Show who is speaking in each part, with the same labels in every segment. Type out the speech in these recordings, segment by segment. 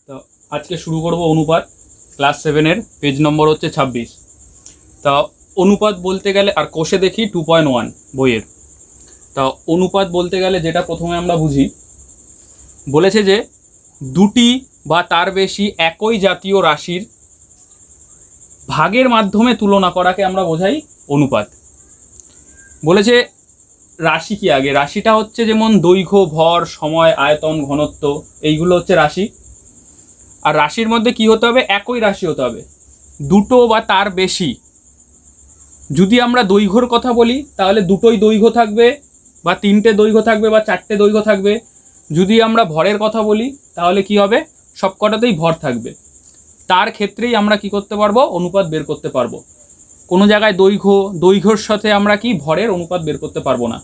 Speaker 1: তো আজকে শুরু করব অনুপাত ক্লাস 7 এর পেজ নম্বর হচ্ছে 26। তা অনুপাত বলতে গেলে আর কোষে দেখি 2.1 বইয়ের। তা অনুপাত বলতে গেলে যেটা প্রথমে আমরা বুঝি, বলেছে যে দুটি বা তার বেশি একই জাতীয় রাশির ভাগের মাধ্যমে তুলনা করাকে আমরা বোঝাই অনুপাত। বলেছে রাশি কি আগে, রাশিটা হচ্ছে যেমন দৈর্ঘ্য, ভর, সময়, আয়তন, ঘনত্ব, এইগুলো হচ্ছে রাশি। আর রাশির মধ্যে কি হতে হবে, একই রাশি হতে হবে, দুটো বা তার বেশি। যদি আমরা দৈর্ঘ্যর কথা বলি তাহলে দুটোই দৈর্ঘ্য থাকবে বা তিনটে দৈর্ঘ্য থাকবে বা চারটে দৈর্ঘ্য থাকবে। যদি আমরা ভরের কথা বলি তাহলে কি হবে, সবকটাতেই ভর থাকবে। তার ক্ষেত্রেই আমরা কি করতে পারবো, অনুপাত বের করতে পারবো। কোনো জায়গায় দৈর্ঘ্যর সাথে আমরা কি ভরের অনুপাত বের করতে পারবো না।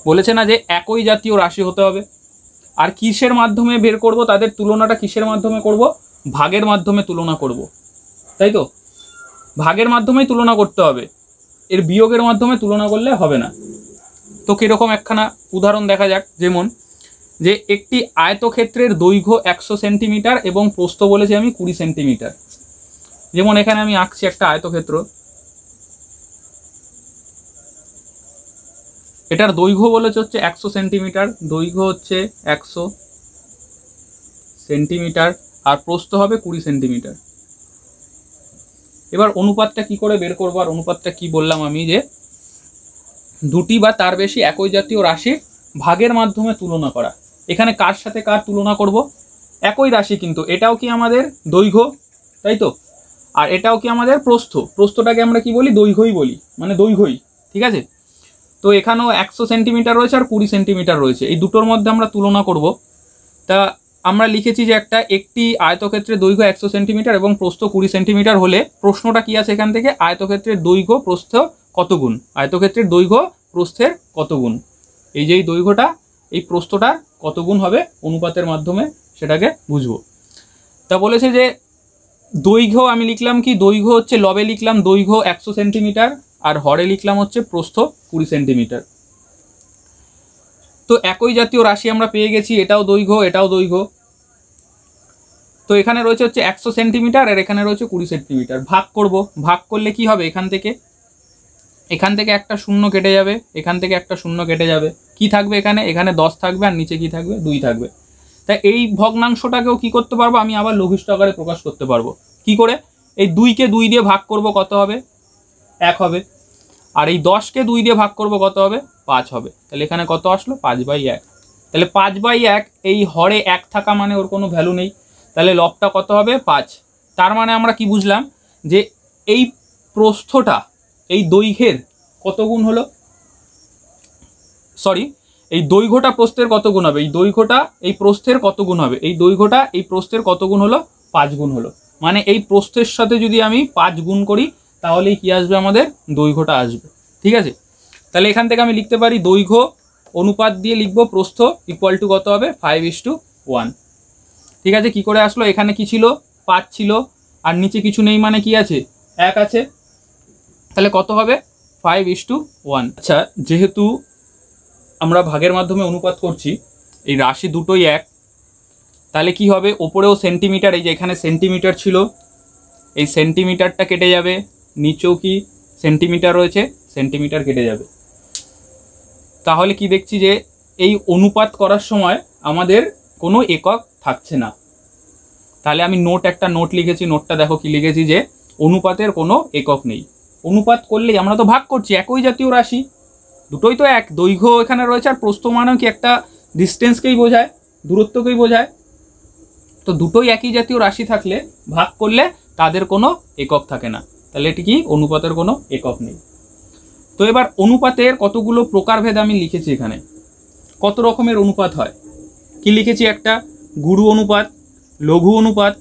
Speaker 1: বলেছে না যে একই জাতীয় রাশি হতে হবে। আর কিসের মাধ্যমে বের করব, তাদের তুলনাটা কিসের মাধ্যমে করব, ভাগের মাধ্যমে তুলনা করব, তাই তো? ভাগের মাধ্যমেই তুলনা করতে হবে, এর বিয়োগের মাধ্যমে তুলনা করলে হবে না। তো কীরকম একখানা উদাহরণ দেখা যাক। যেমন যে একটি আয়তক্ষেত্রের দৈর্ঘ্য 100 সেন্টিমিটার এবং প্রস্থ বলেছে আমি 20 সেন্টিমিটার। যেমন এখানে আমি আঁকছি একটা আয়তক্ষেত্র, এটার দৈর্ঘ্য বলেছে হচ্ছে 100 সেন্টিমিটার, দৈর্ঘ্য হচ্ছে 100 সেন্টিমিটার আর প্রস্থ হবে 20 সেন্টিমিটার। এবার অনুপাতটা কি করে বের করবো, আর অনুপাতটা কি বললাম আমি, যে দুটি বা তার বেশি একই জাতীয় রাশির ভাগের মাধ্যমে তুলনা করা। এখানে কার সাথে কার তুলনা করব, একই রাশি, কিন্তু এটাও কি আমাদের দৈর্ঘ্য, তাই তো? আর এটাও কি আমাদের প্রস্থ, প্রস্থটাকে আমরা কি বলি, দৈর্ঘ্যই বলি, মানে দৈর্ঘ্যই, ঠিক আছে? তো এখানেও 100 সেন্টিমিটার রয়েছে আর 20 সেন্টিমিটার রয়েছে, এই দুটোর মধ্যে আমরা তুলনা করব। তা আমরা লিখেছি যে একটি আয়তক্ষেত্রের দৈর্ঘ্য 100 সেন্টিমিটার এবং প্রস্থ 20 সেন্টিমিটার হলে প্রশ্নটা কি আছে এখান থেকে, আয়তক্ষেত্রের দৈর্ঘ্য প্রস্থ কত গুণ, আয়তক্ষেত্রের দৈর্ঘ্য প্রস্থের কত গুণ, এই যে এই দৈর্ঘ্যটা এই প্রস্থটা কত গুণ হবে, অনুপাতের মাধ্যমে সেটাকে বুঝবো। তা বলেছে যে দৈর্ঘ্য আমি লিখলাম কি, দৈর্ঘ্য হচ্ছে লবে লিখলাম দৈর্ঘ্য 100 সেন্টিমিটার আর হরে লিখলাম হচ্ছে প্রস্থ 20 সেন্টিমিটার। তো একই জাতীয় রাশি আমরা পেয়ে গেছি, এটাও দৈর্ঘ্য এটাও দৈর্ঘ্য। তো এখানে রয়েছে হচ্ছে 100 সেন্টিমিটার আর এখানে রয়েছে 20 সেন্টিমিটার। ভাগ করব, ভাগ করলে কি হবে, এখান থেকে একটা শূন্য কেটে যাবে, এখান থেকে একটা শূন্য কেটে যাবে, কি থাকবে এখানে 10 থাকবে আর নিচে কি থাকবে, 2 থাকবে। তাই এই ভগ্নাংশটাকেও কি করতে পারবো, আমি আবার লঘিষ্ঠ আকারে প্রকাশ করতে পারবো। কি করে, এই 2কে 2 দিয়ে ভাগ করব, কত হবে, 1 হবে। আর এই 10কে 2 দিয়ে ভাগ করব, কত হবে, 5 হবে। তাহলে এখানে কত আসলো, 5/1। তাহলে 5/1, এই হরে 1 থাকা মানে ওর কোনো ভ্যালু নেই, তাহলে লবটা কত হবে, 5। তার মানে আমরা কি বুঝলাম, যে এই প্রস্থটা এই দৈর্ঘ্যের কত গুণ হলো, সরি, এই দৈর্ঘ্যটা প্রস্থের কত গুণ হবে, এই দৈর্ঘ্যটা এই প্রস্থের কত গুণ হবে, এই দৈর্ঘ্যটা এই প্রস্থের কত গুণ হলো, 5 গুণ হলো। মানে এই প্রস্থের সাথে যদি আমি 5 গুণ করি তাহলেই কি আসবে, আমাদের দৈর্ঘ্যটা আসবে, ঠিক আছে? তাহলে এখান থেকে আমি লিখতে পারি দৈর্ঘ্য অনুপাত দিয়ে লিখবো প্রস্থ ইকুয়াল টু কত হবে, 5:1। ঠিক আছে, কি করে আসলো, এখানে কি ছিল, 5 ছিল আর নিচে কিছু নেই, মানে কি আছে, 1 আছে। তাহলে কত হবে, 5:1। আচ্ছা, যেহেতু আমরা ভাগের মাধ্যমে অনুপাত করছি, এই রাশি দুটোই এক, তাহলে কি হবে, ওপরেও সেন্টিমিটার, এই যে এখানে সেন্টিমিটার ছিল, এই সেন্টিমিটারটা কেটে যাবে, নিচেও কি সেন্টিমিটার রয়েছে, সেন্টিমিটার কেটে যাবে। তাহলে কি দেখছি, যে এই অনুপাত করার সময় আমাদের কোনো একক থাকছে না। তাহলে আমি একটা নোট লিখেছি, নোটটা দেখো কি লিখেছি, যে অনুপাতের কোনো একক নেই। অনুপাত করলেই, আমরা তো ভাগ করছি, একই জাতীয় রাশি, দুটোই তো এক, দৈর্ঘ্য এখানে রয়েছে আর প্রস্থ মানেও কি একটা ডিস্টেন্সকেই বোঝায়, দূরত্বকেই বোঝায়। তো দুটোই একই জাতীয় রাশি থাকলে ভাগ করলে তাদের কোনো একক থাকে না, তাহলে এটি কি, অনুপাতের কোনো একক নেই। তো এবার অনুপাতের কতগুলো প্রকারভেদ আমি লিখেছি এখানে, কত রকমের অনুপাত হয়, কি লিখেছি, একটা গুরু অনুপাত, লঘু অনুপাত,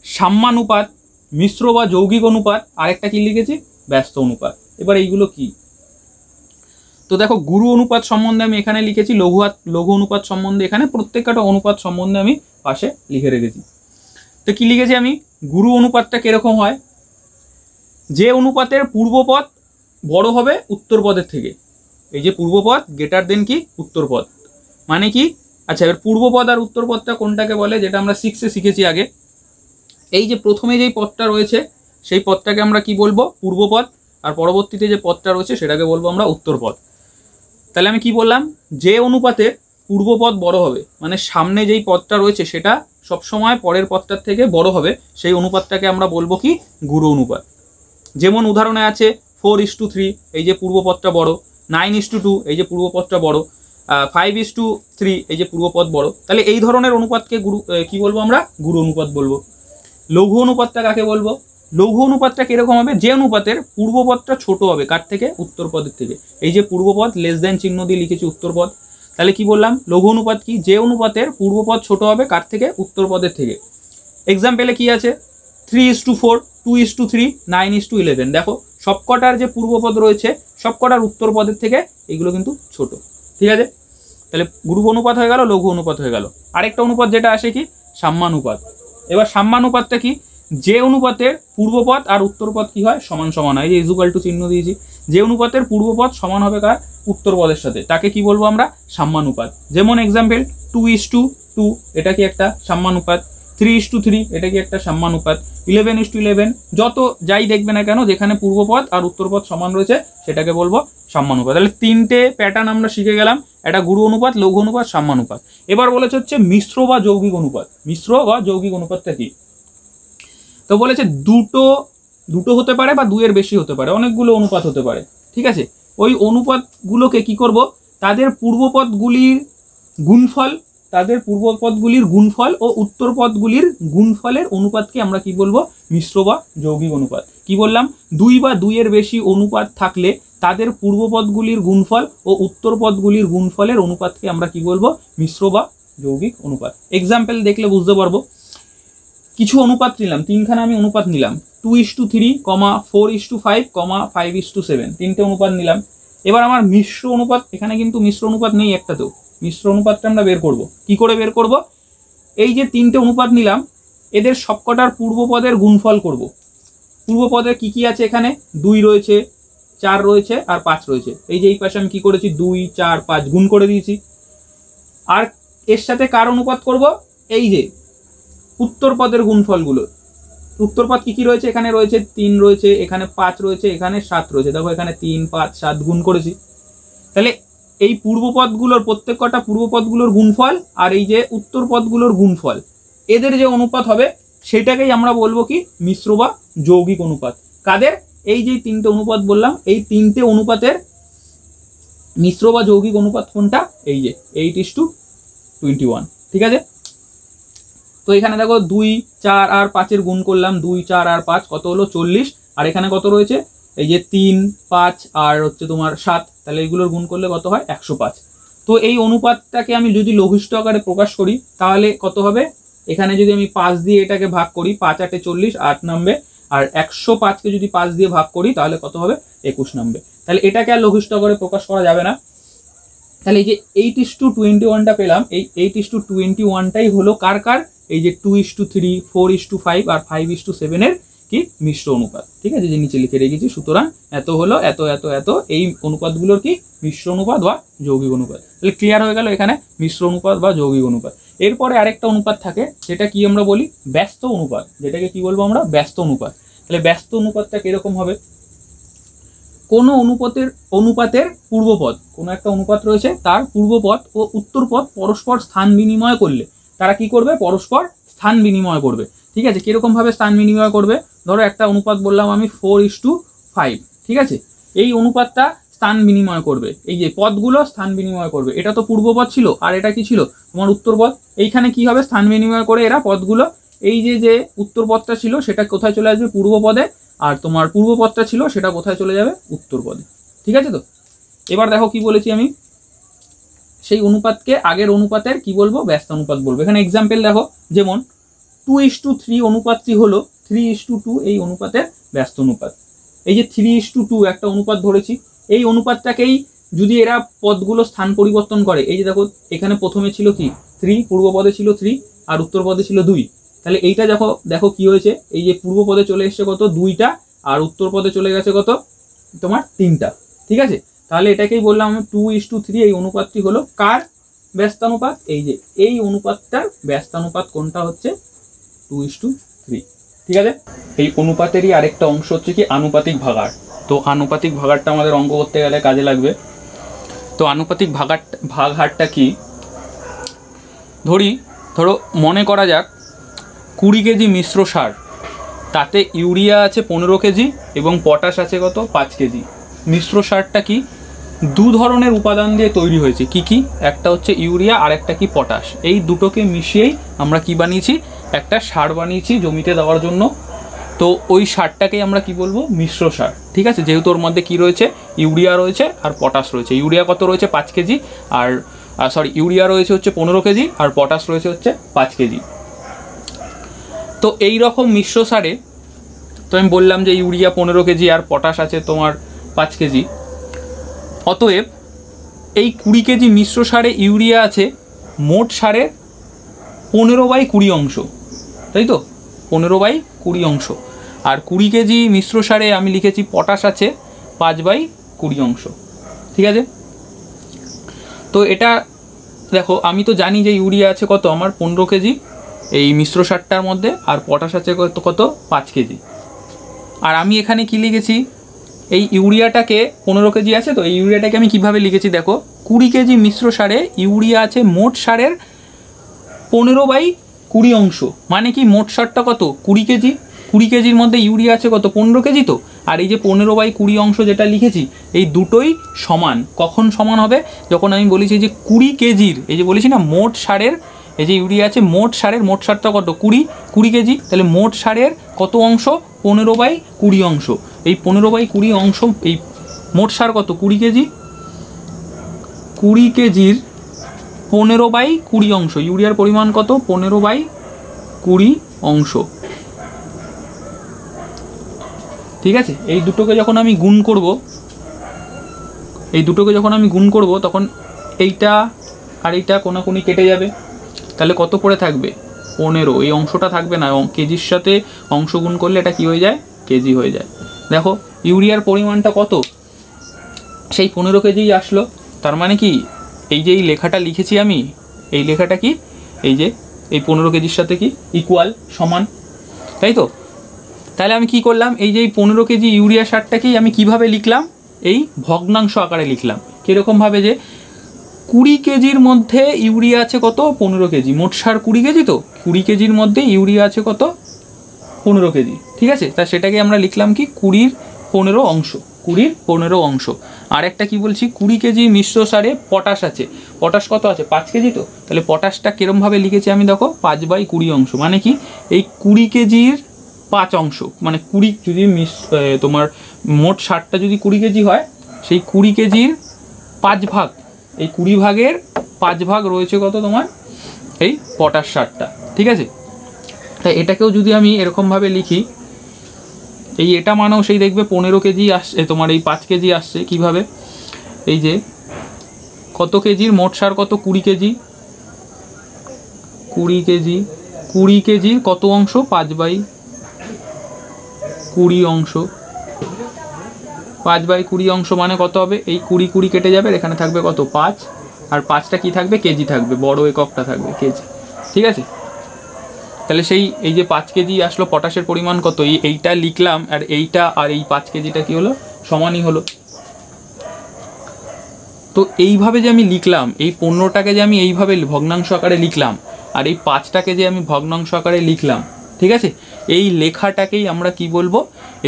Speaker 1: সাম্যানুপাত, মিশ্র বা যৌগিক অনুপাত, আরেকটা কি লিখেছি, ব্যস্ত অনুপাত। এবার এইগুলো কি, তো দেখো গুরু অনুপাত সম্বন্ধে আমি এখানে লিখেছি, লঘু অনুপাত সম্বন্ধে এখানে, প্রত্যেকটা অনুপাত সম্বন্ধে আমি পাশে লিখে রেখেছি। তো কি লিখেছি আমি, গুরু অনুপাতটা কিরকম হয়, যে অনুপাতের পূর্বপদ বড় হবে উত্তর পদের থেকে, এই যে পূর্বপদ গ্রেটার দেন কি উত্তর পদ, মানে কি, আচ্ছা, এবার পূর্বপদ আর উত্তরপদটা কোনটাকে বলে, যেটা আমরা 6-এ শিখেছি আগে। এই যে প্রথমে যেই পদটা রয়েছে সেই পদটাকে আমরা কি বলবো, পূর্বপদ, আর পরবর্তীতে যে পদটা রয়েছে সেটাকে বলবো আমরা উত্তরপদ। তাহলে আমি কি বললাম, যে অনুপাতের পূর্বপদ বড় হবে, মানে সামনে যেই পদটা রয়েছে সেটা সবসময় পরের পদটার থেকে বড় হবে, সেই অনুপাতটাকে আমরা বলবো কি, গুরু অনুপাত। যেমন উদাহরণে আছে 4:3, এই যে পূর্বপদটা বড়, 9:2, এই যে পূর্বপদটা বড়, 5:3, এই যে পূর্বপদ বড়। তাহলে এই ধরনের অনুপাতকে গুরু কি বলবো আমরা, গুরু অনুপাত বলবো। লঘু অনুপাতটা কাকে বলবো, লঘু অনুপাতটা কিরকম হবে, যে অনুপাতের পূর্বপদটা ছোট হবে কার থেকে, উত্তরপদের থেকে। এই যে পূর্বপদ লেস দেন চিহ্ন দিয়ে লিখেছি উত্তরপদ, তাহলে কি বললাম, লঘু অনুপাত কি, যে অনুপাতের পূর্বপদ ছোট হবে কার থেকে, উত্তরপদের থেকে। এক্সাম্পলে কি আছে, 3:4, 2:3, 9:11। দেখো সবকটার যে পূর্বপদ রয়েছে সবকটার উত্তরপদের থেকে এগুলো কিন্তু ছোট, ঠিক আছে। তাহলে গুরু অনুপাত হয়ে গেল, লঘু অনুপাত হয়ে গেল। আরেকটা অনুপাত যেটা আসে কি, সাম্যানুপাত। এবার সাম্যানুপাতটা কি, যে অনুপাতের পূর্বপদ আর উত্তরপদ কি হয়, সমান সমান হয়। এই যে ইজুকাল টু চিহ্ন দিয়েছি, যে অনুপাতের পূর্বপদ সমান হবে কার, উত্তরপদের সাথে, তাকে কি বলবো আমরা, সাম্যানুপাত। যেমন এক্সাম্পল 2:2, এটা কি একটা সাম্যানুপাত। 3:3, এটা কি একটা সাম্যানুপাত। 11:11, যত যাই দেখবে না কেন যেখানে পূর্বপদ আর উত্তরপদ সমান রয়েছে সেটাকে বলবো সাম্যানুপাত। তাহলে তিনটে প্যাটার্ন আমরা শিখে গেলাম, একটা গুরু অনুপাত, লঘু অনুপাত, সাম্যানুপাত। এবার বলেছে হচ্ছে মিশ্র বা যৌগিক অনুপাত। মিশ্র বা যৌগিক অনুপাতটা কি, তো বলেছে দুটো হতে পারে বা দুইয়ের বেশি হতে পারে, অনেকগুলো অনুপাত হতে পারে, ঠিক আছে। ওই অনুপাতগুলোকে কি করব, তাদের পূর্বপদগুলির গুণফল, ও উত্তরপদগুলির গুণফলের অনুপাতকে আমরা কি বলবো, মিশ্র বা যৌগিক অনুপাত। কি বললাম, দুই বা দুইয়ের বেশি অনুপাত থাকলে তাদের পূর্বপদগুলির গুণফল ও উত্তরপদগুলির গুণফলের অনুপাতকে আমরা কি বলবো, মিশ্র বা যৌগিক অনুপাত। এক্সাম্পল দেখলে বুঝতে পারবো। কিছু অনুপাত নিলাম, তিনখানা আমি অনুপাত নিলাম, 2:3, 4:5, 5:7, তিনটে অনুপাত নিলাম। এবার আমার মিশ্র অনুপাত, এখানে কিন্তু মিশ্র অনুপাত নেই একটাতেও। মিশ্র অনুপাতটা আমরা বের করব, কি করে বের করব, এই যে তিনটে অনুপাত নিলাম এদের সবকটার পূর্বপদের গুণফল করব। পূর্বপদে কি কি আছে, এখানে 2 রয়েছে, 4 রয়েছে আর 5 রয়েছে। এই যে এই পাশে আমি কি করেছি, 2, 4, 5 গুণ করে দিয়েছি। আর এর সাথে কার অনুপাত করব, এই যে উত্তরপদের গুণফলগুলো। উত্তরপদ কি কি রয়েছে, এখানে রয়েছে 3 রয়েছে, এখানে 5 রয়েছে, এখানে 7 রয়েছে। দেখো এখানে 3, 5, 7 গুণ করেছি। তাহলে এই পূর্বপদগুলোর প্রত্যেক কটা পূর্বপদগুলোর গুণফল আর এই যে উত্তরপদগুলোর গুণফল, এদের যে অনুপাত হবে সেটাকেই আমরা বলবো কি, মিশ্র বা যৌগিক অনুপাত। কাদের, এই যে তিনটে অনুপাত বললাম, এই তিনটে অনুপাতের মিশ্র বা যৌগিক অনুপাত কোনটা, এই যে 8:21, ঠিক আছে। তো এখানে দেখো 2, 4 আর 5 গুণ করলাম, 2, 4 আর 5 কত হলো, 40। আর এখানে কত রয়েছে, এই যে 3, 5 আর হচ্ছে তোমার 7, তাহলে এইগুলোর গুণ করলে কত হয়, 105। তো এই অনুপাতটাকে আমি যদি লঘিষ্ঠ আকারে প্রকাশ করি তাহলে কত হবে, এখানে যদি আমি 5 দিয়ে এটাকে ভাগ করি, 5 8 40, 8 নামবে। আর 105কে যদি 5 দিয়ে ভাগ করি তাহলে কত হবে, 21 নামবে। তাহলে এটাকে আর লঘিষ্ঠ আকারে প্রকাশ করা যাবে না। তাহলে এই যে 8:21টা পেলাম, এই 8:21টাই হলো কার কার, এই যে 2:3, 4:5 আর 5:7 এর কি, মিশ্র অনুপাত, ঠিক আছে, যে নিচে লিখে রেখেছি। সুতরাং এত হলো, এত এত এত, এই অনুপাতগুলোর কি, মিশ্র অনুপাত বা যৌগিক অনুপাত। তাহলে ক্লিয়ার হয়ে গেল এখানে মিশ্র অনুপাত বা যৌগিক অনুপাত। এরপরে আরেকটা অনুপাত থাকে যেটা কি আমরা বলি, ব্যস্ত অনুপাত, যেটাকে কি বলবো আমরা, ব্যস্ত অনুপাত। তাহলে ব্যস্ত অনুপাতটা কিরকম হবে, কোনো অনুপাতের পূর্বপদ, কোনো একটা অনুপাত রয়েছে তার পূর্বপদ ও উত্তরপদ পরস্পর স্থান বিনিময় করলে তারা কি করবে, পরস্পর স্থান বিনিময় করবে, ঠিক আছে। কিরকম ভাবে স্থান বিনিময় করবে, ধরো একটা অনুপাত বললাম আমি 4:5, ঠিক আছে। এই অনুপাতটা স্থান বিনিময় করবে, এই যে পদগুলো স্থান বিনিময় করবে। এটা তো পূর্বপদ ছিল আর এটা কি ছিল, তোমার উত্তরপদ। এইখানে কি হবে, স্থান বিনিময় করে এরা পদগুলো, এই যে উত্তরপদটা ছিল সেটা কোথায় চলে আসবে, পূর্বপদে, আর তোমার পূর্বপদটা ছিল সেটা কোথায় চলে যাবে, উত্তরপদে, ঠিক আছে। তো এবার দেখো কি বলেছি আমি, সেই অনুপাতকে আগের অনুপাতের কি বলবো, ব্যস্ত অনুপাত বলবো। এখানে এক্সাম্পল দেখো, যেমন 2:3 অনুপাতটি হলো 3:2 এই অনুপাতের ব্যস্ত অনুপাত। এই যে 3:2 একটা অনুপাত ধরেছি, এই অনুপাতটাকেই যদি এরা পদগুলো স্থান পরিবর্তন করে, এই যে দেখো এখানে প্রথমে ছিল কি 3, পূর্বপদে ছিল 3 আর উত্তরপদে ছিল 2, তাহলে এইটা দেখো কি হয়েছে, এই যে পূর্বপদে চলে এসছে কত, 2টা, আর উত্তরপদে চলে গেছে কত, তোমার 3টা, ঠিক আছে। তাহলে এটাকেই বললাম 2:3, এই অনুপাতটি হলো কার, ব্যস্তানুপাত, এই যে এই অনুপাতটার ব্যস্তানুপাত কোনটা হচ্ছে 2:3। ঠিক আছে, এই অনুপাতেরই আরেকটা অংশ হচ্ছে কি আনুপাতিক ভাগাড়। তো আনুপাতিক ভাগাড়টা আমাদের অঙ্ক করতে গেলে কাজে লাগবে। তো আনুপাতিক ভাগহারটা কি, ধরো মনে করা যাক 20 কেজি মিশ্র সার, তাতে ইউরিয়া আছে 15 কেজি এবং পটাশ আছে কত 5 কেজি। মিশ্র সারটা কি, দু ধরনের উপাদান দিয়ে তৈরি হয়েছে, কি কি, একটা হচ্ছে ইউরিয়া আর একটা কি পটাশ। এই দুটোকে মিশিয়েই আমরা কি বানিয়েছি, একটা সার বানিয়েছি জমিতে দেওয়ার জন্য। তো ওই সারটাকেই আমরা কি বলবো, মিশ্র সার। ঠিক আছে, যেহেতু ওর মধ্যে কি রয়েছে, ইউরিয়া রয়েছে আর পটাশ রয়েছে। ইউরিয়া কত রয়েছে 5 কেজি, আর ইউরিয়া রয়েছে হচ্ছে 15 কেজি আর পটাশ রয়েছে হচ্ছে 5 কেজি। তো এই রকম মিশ্র সারে, তো আমি বললাম যে ইউরিয়া 15 কেজি আর পটাশ আছে তোমার 5 কেজি। অতএব এই 20 কেজি মিশ্র সারে ইউরিয়া আছে মোট সারের 15/20 অংশ, তাই তো, 15/20 অংশ। আর 20 কেজি মিশ্র সারে আমি লিখেছি পটাশ আছে 5/20 অংশ। ঠিক আছে, তো এটা দেখো, আমি তো জানি যে ইউরিয়া আছে কত আমার 15 কেজি এই মিশ্র সারটার মধ্যে, আর পটাশ আছে কত 5 কেজি। আর আমি এখানে কি লিখেছি, এই ইউরিয়াটাকে 15 কেজি আছে, তো এই ইউরিয়াটাকে আমি কিভাবে লিখেছি দেখো, 20 কেজি মিশ্র সারে ইউরিয়া আছে মোট সারের 15/20 অংশ। মানে কি, মোট সারটা কত 20 কেজি, 20 কেজির মধ্যে ইউরিয়া আছে কত 15 কেজি। তো আর এই যে 15/20 অংশ যেটা লিখেছি, এই দুটোই সমান। কখন সমান হবে, যখন আমি বলেছি যে 20 কেজির, এই যে বলেছি না মোট সারের, এই যে ইউরিয়া আছে মোট সারটা কত 20 কেজি, তাহলে মোট সারের কত অংশ 15/20 অংশ। এই 15/20 অংশ, এই মোট সার কত 20 কেজি, 20 কেজির 15/20 অংশ, ইউরিয়ার পরিমাণ কত 15/20 অংশ। ঠিক আছে, এই দুটোকে যখন আমি গুণ করব, তখন এইটা আর এইটা কোনাকুনি কেটে যাবে, তাহলে কত পড়ে থাকবে 15। এই অংশটা থাকবে না, কেজির সাথে অংশ গুণ করলে এটা কি হয়ে যায়, কেজি হয়ে যায়। দেখো ইউরিয়ার পরিমাণটা কত, সেই 15 কেজিই আসলো। তার মানে কি, এই যে এই লেখাটা লিখেছি আমি, এই লেখাটা কি, এই যে এই 15 কেজির সাথে কি ইকুয়াল, সমান, তাই তো। তাহলে আমি কি করলাম, এই যে এই 15 কেজি ইউরিয়া সারটাকেই আমি কিভাবে লিখলাম, এই ভগ্নাংশ আকারে লিখলাম। কীরকমভাবে, যে 20 কেজির মধ্যে ইউরিয়া আছে কত 15 কেজি, মোট সার 20 কেজি, তো 20 কেজির মধ্যে ইউরিয়া আছে কত 15 কেজি। ঠিক আছে, তা সেটাকে আমরা লিখলাম কি 20/15 অংশ, 20/15 অংশ। আর একটা কি বলছি, 20 কেজি মিশ্র সারে পটাশ আছে, পটাশ কত আছে 5 কেজি। তো তাহলে পটাশটা কিরমভাবে লিখেছি আমি দেখো 5/20 অংশ। মানে কি, এই 20 কেজির 5 অংশ, মানে 20 যদি তোমার মোট সারটা যদি 20 কেজি হয়, সেই 20 কেজির 5 ভাগ, এই 20 ভাগের 5 ভাগ রয়েছে কত তোমার এই পটাশ সারটা। ঠিক আছে, তাই এটাকেও যদি আমি এরকমভাবে লিখি, এই এটা মানেও সেই দেখবে 15 কেজি আসছে, তোমার এই 5 কেজি আসছে কিভাবে, এই যে কত কেজির মোট সার কত 20 কেজি, 20 কেজির কত অংশ 5/20 অংশ, 5/20 অংশ মানে কত হবে, এই 20 কেটে যাবে, এখানে থাকবে কত 5, আর 5টা কি থাকবে কেজি থাকবে, বড় এককটা থাকবে কেজি। ঠিক আছে, তাহলে সেই এই যে 5 কেজি আসলো, পটাশের পরিমাণ কত, এইটা লিখলাম, আর এইটা আর এই 5 কেজিটা কি হলো, সমানই হলো। তো এইভাবে যে আমি লিখলাম, এই 15টাকে যে আমি এইভাবে ভগ্নাংশ আকারে লিখলাম, আর এই 5টাকে যে আমি ভগ্নাংশ আকারে লিখলাম, ঠিক আছে, এই লেখাটাকেই আমরা কি বলবো,